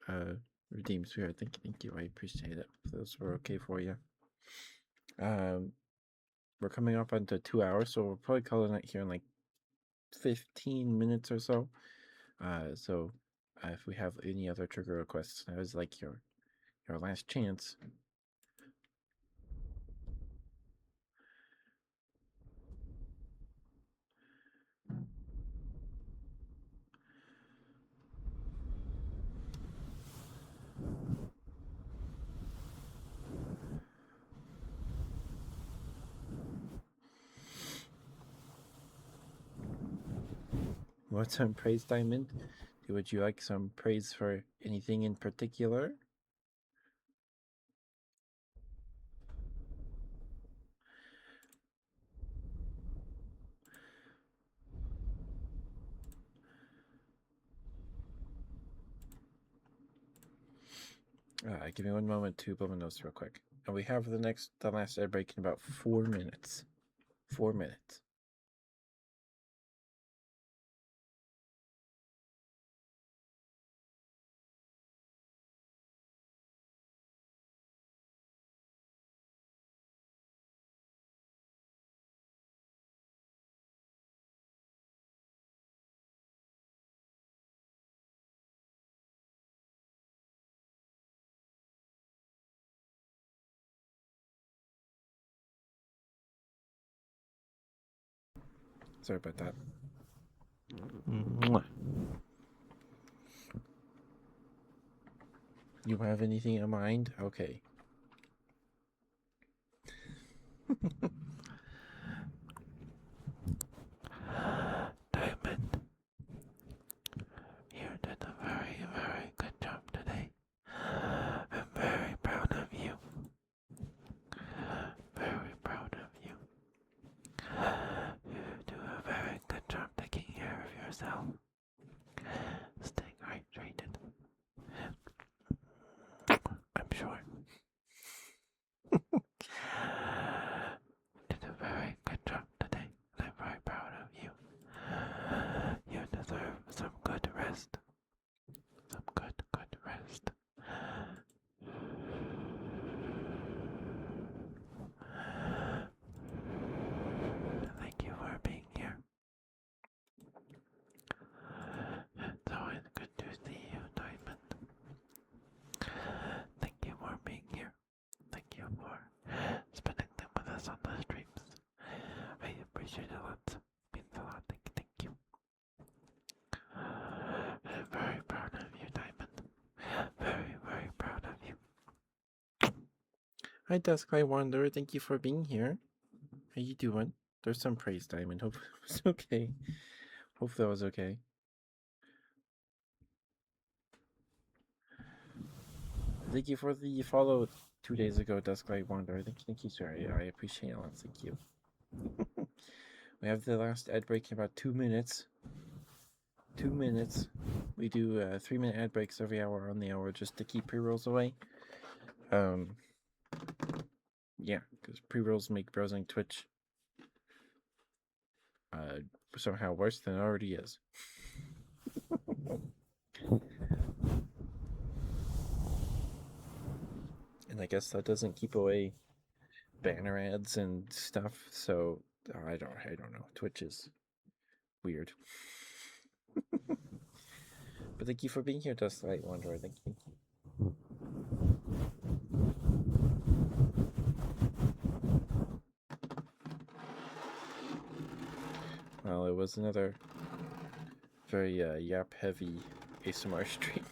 Redeemed Spirit. Thank you. I appreciate it. If those were okay for you. We're coming up onto 2 hours, so we'll probably call it here in like 15 minutes or so. If we have any other trigger requests, that was like your last chance. Want some praise, Diamond? Would you like some praise for anything in particular? Give me one moment to blow my nose real quick. And we have the last air break in about 4 minutes. 4 minutes. Sorry about that. You have anything in mind? Okay. Diamond, you did a very, very good job today. I'm very proud of you. Very proud of you. You do a very good job taking care of yourself. Staying hydrated. I'm sure. You did a very good job today. I'm very proud of you. You deserve some good rest. Some good rest. Thank you for being here. It's always good to see you, Diamond. Thank you for being here. Thank you for spending time with us on the streams. I appreciate it a lot. It means a lot. Thank you. I'm very proud of you, Diamond. Very, very proud of you. Hi, Dusklight Wanderer. Thank you for being here. How you doing? There's some praise, Diamond. Hope it was okay. Hope that was okay. Thank you for the follow 2 days ago, Dusklight Wanderer. Thank you, sir. I appreciate it a lot. Thank you. We have the last ad break in about 2 minutes. 2 minutes. We do 3-minute ad breaks every hour on the hour just to keep pre-rolls away. Yeah, because pre-rolls make browsing Twitch somehow worse than it already is. And I guess that doesn't keep away banner ads and stuff, so I don't know. Twitch is weird. But thank you for being here, Dustlight Wanderer. Thank you. Well, it was another very yap heavy ASMR stream.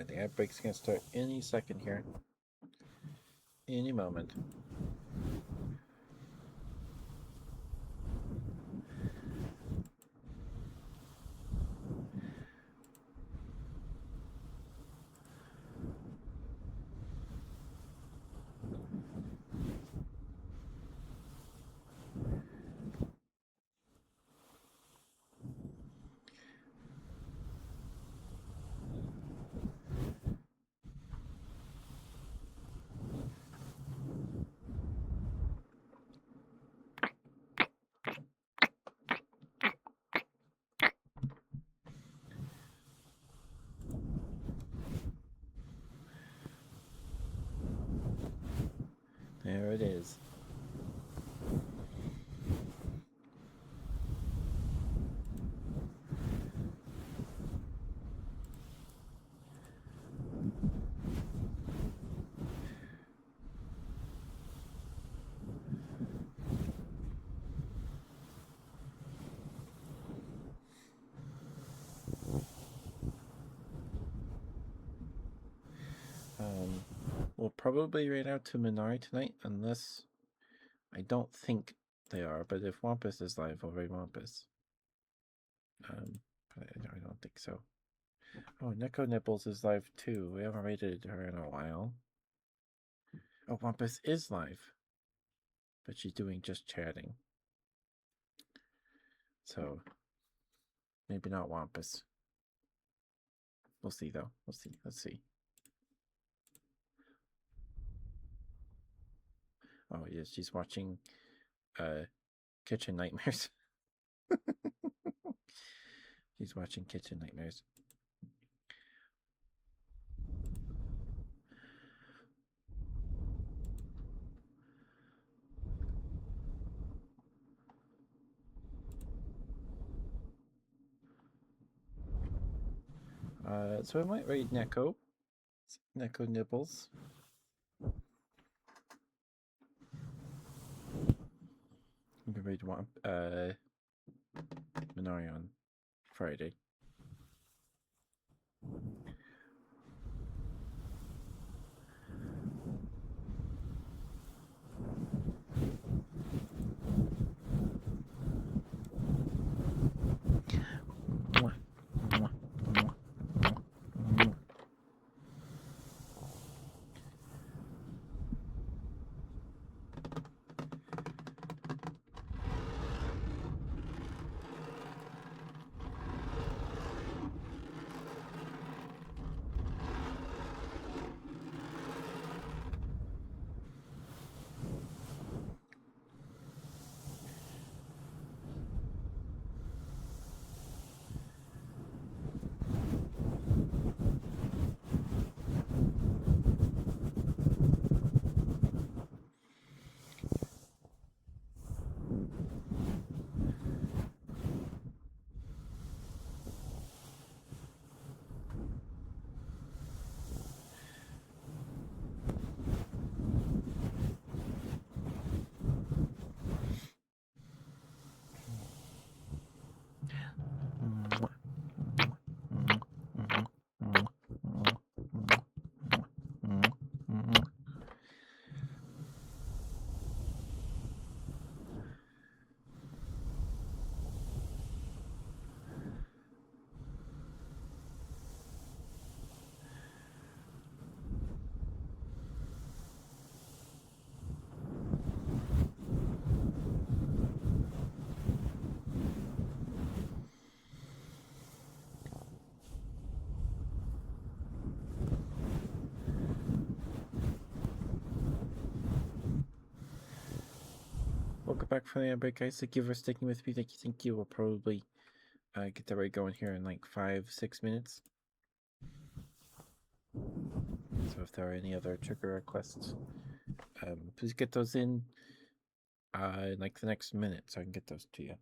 Alright, the outbreak's gonna start any second here. Any moment. There it is. We'll probably raid out to Minari tonight, unless I don't think they are, but if Wampus is live, I'll raid Wampus. But I don't think so. Oh, Neko Nipples is live too. We haven't raided her in a while. Oh, Wampus is live, but she's doing just chatting. So maybe not Wampus. We'll see though. We'll see. Let's see. Oh yes, she's watching Kitchen Nightmares. She's watching Kitchen Nightmares. So I might raid Neko. Neko Nibbles. I'm gonna raid Minari on Friday. Welcome back from the break, guys. Thank you for sticking with me. Thank you. We'll probably get the raid going here in like 5-6 minutes. So if there are any other trigger requests, please get those in like the next minute so I can get those to you.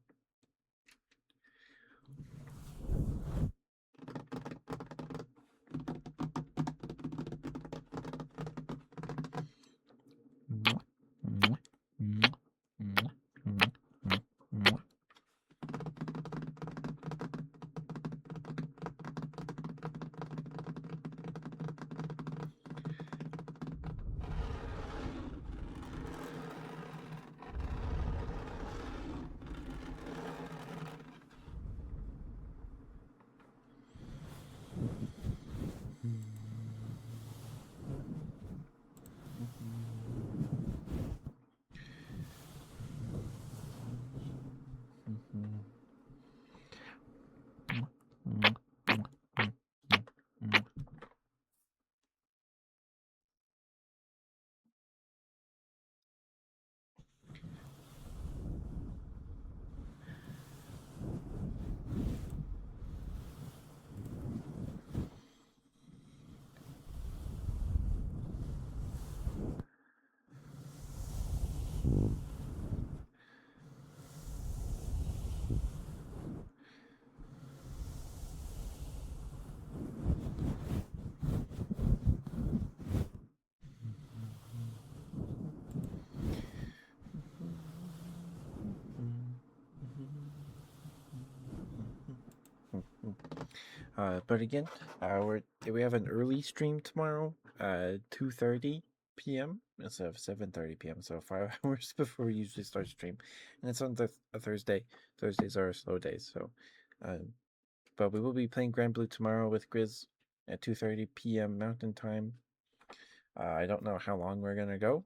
But again, we have an early stream tomorrow, 2:30 p.m. instead of 7:30 p.m. So 5 hours before we usually start stream, and it's on a Thursday. Thursdays are slow days, so. But we will be playing Grand Blue tomorrow with Grizz at 2:30 p.m. Mountain Time. I don't know how long we're gonna go,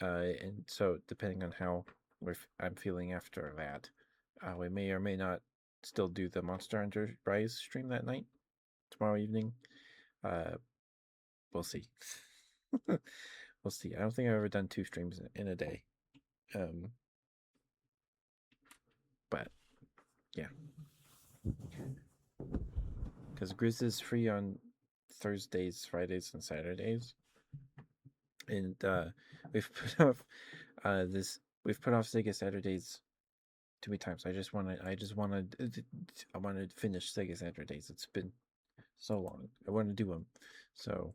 and so depending on how I'm feeling after that, we may or may not still do the Monster Hunter Rise stream that night tomorrow evening. We'll see. We'll see. I don't think I've ever done 2 streams in a day. But yeah, because Grizz is free on Thursdays, Fridays, and Saturdays, and we've put off we've put off Sega Saturdays too many times. I want to finish Sega Saturdays. It's been so long. I want to do them, so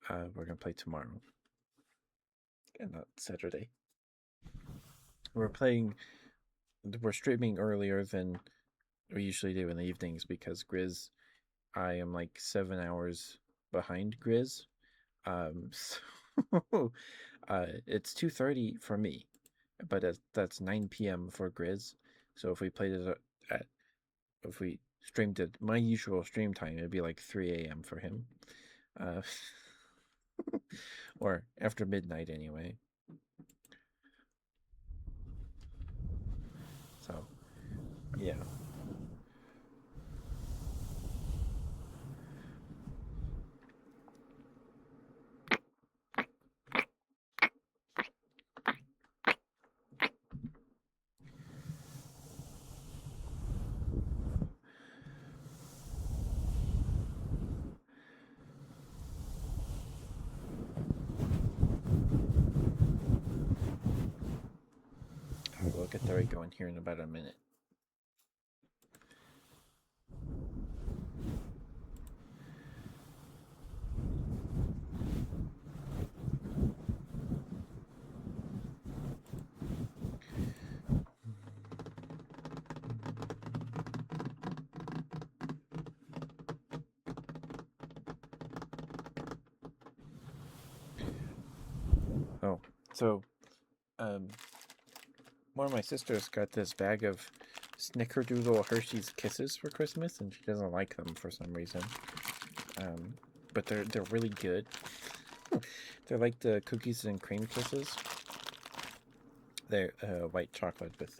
we're gonna play tomorrow and not Saturday. We're streaming earlier than we usually do in the evenings because Grizz, I am like 7 hours behind Grizz. So it's 2:30 for me, but that's 9 p.m. for Grizz. So if we played it if we streamed at my usual stream time, it'd be like 3 a.m. for him. Or after midnight anyway. So, yeah. We'll get the right going here in about a minute. Oh, so one of my sisters got this bag of Snickerdoodle Hershey's Kisses for Christmas, and she doesn't like them for some reason. But they're really good. They're like the cookies and cream kisses. They're white chocolate with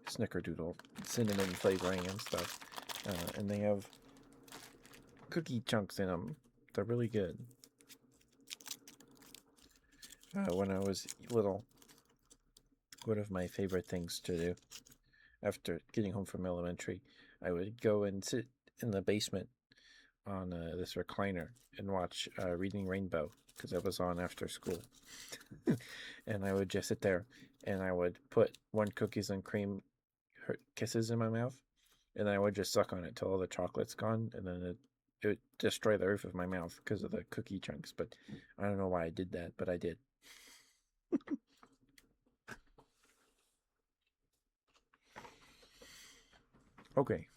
Snickerdoodle cinnamon flavoring and stuff, and they have cookie chunks in them. They're really good. When I was little, one of my favorite things to do after getting home from elementary, I would go and sit in the basement on this recliner and watch Reading Rainbow because it was on after school. And I would just sit there and I would put one cookies and cream kisses in my mouth, and I would just suck on it till all the chocolate's gone, and then it would destroy the roof of my mouth because of the cookie chunks. But I don't know why I did that, but I did. Okay,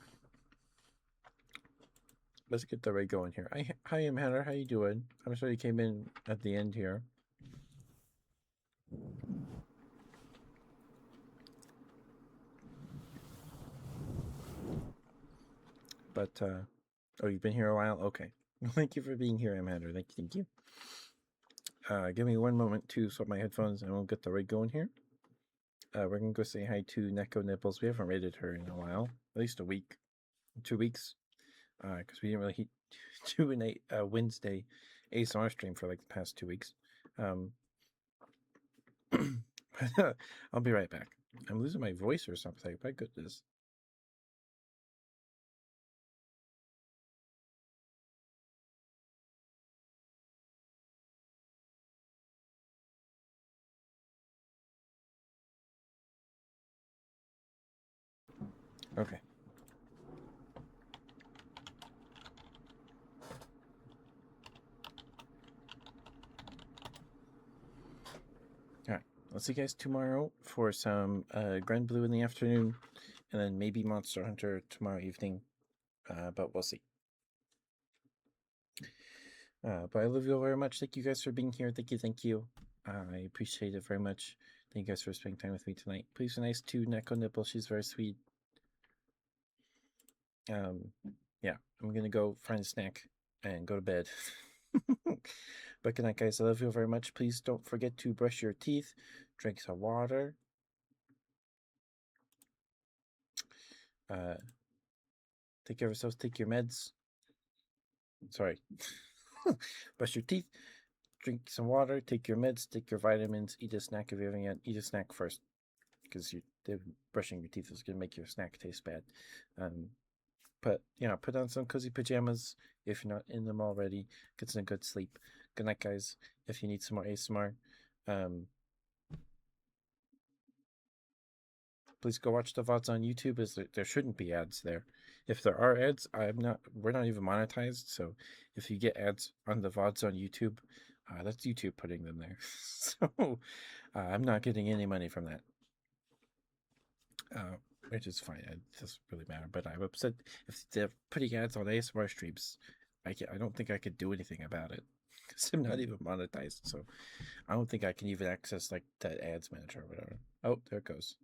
let's get the right going here. Hi, I'm Hannah. How you doing? I'm sorry you came in at the end here. But oh, you've been here a while. Okay, thank you for being here, Amanda. Thank you. Give me one moment to swap my headphones, and we'll get the right going here. We're gonna go say hi to Neko Nipples. We haven't rated her in a while, at least a week, 2 weeks, because we didn't really do a Wednesday ASMR stream for like the past 2 weeks. I'll be right back. I'm losing my voice or something. My goodness. Okay. All right. I'll see you guys tomorrow for some Grand Blue in the afternoon, and then maybe Monster Hunter tomorrow evening. But we'll see. But I love you all very much. Thank you guys for being here. Thank you. I appreciate it very much. Thank you guys for spending time with me tonight. Please be nice to Neko Nipple. She's very sweet. Yeah, I'm gonna go find a snack and go to bed. But good night, guys. I love you all very much. Please don't forget to brush your teeth, drink some water. Take care of yourselves. Take your meds. Sorry. Brush your teeth, drink some water, take your meds, take your vitamins, eat a snack if you haven't yet. Eat a snack first, because brushing your teeth is going to make your snack taste bad. But put on some cozy pajamas if you're not in them already. Get some good sleep. Good night, guys. If you need some more ASMR, please go watch the VODs on YouTube. There shouldn't be ads there. If there are ads, we're not even monetized. So if you get ads on the VODs on YouTube, that's YouTube putting them there. So I'm not getting any money from that. Which is fine. It doesn't really matter. But I'm upset if they're putting ads on ASMR streams. I don't think I could do anything about it because I'm not even monetized. So I don't think I can even access like that ads manager or whatever. Oh, there it goes.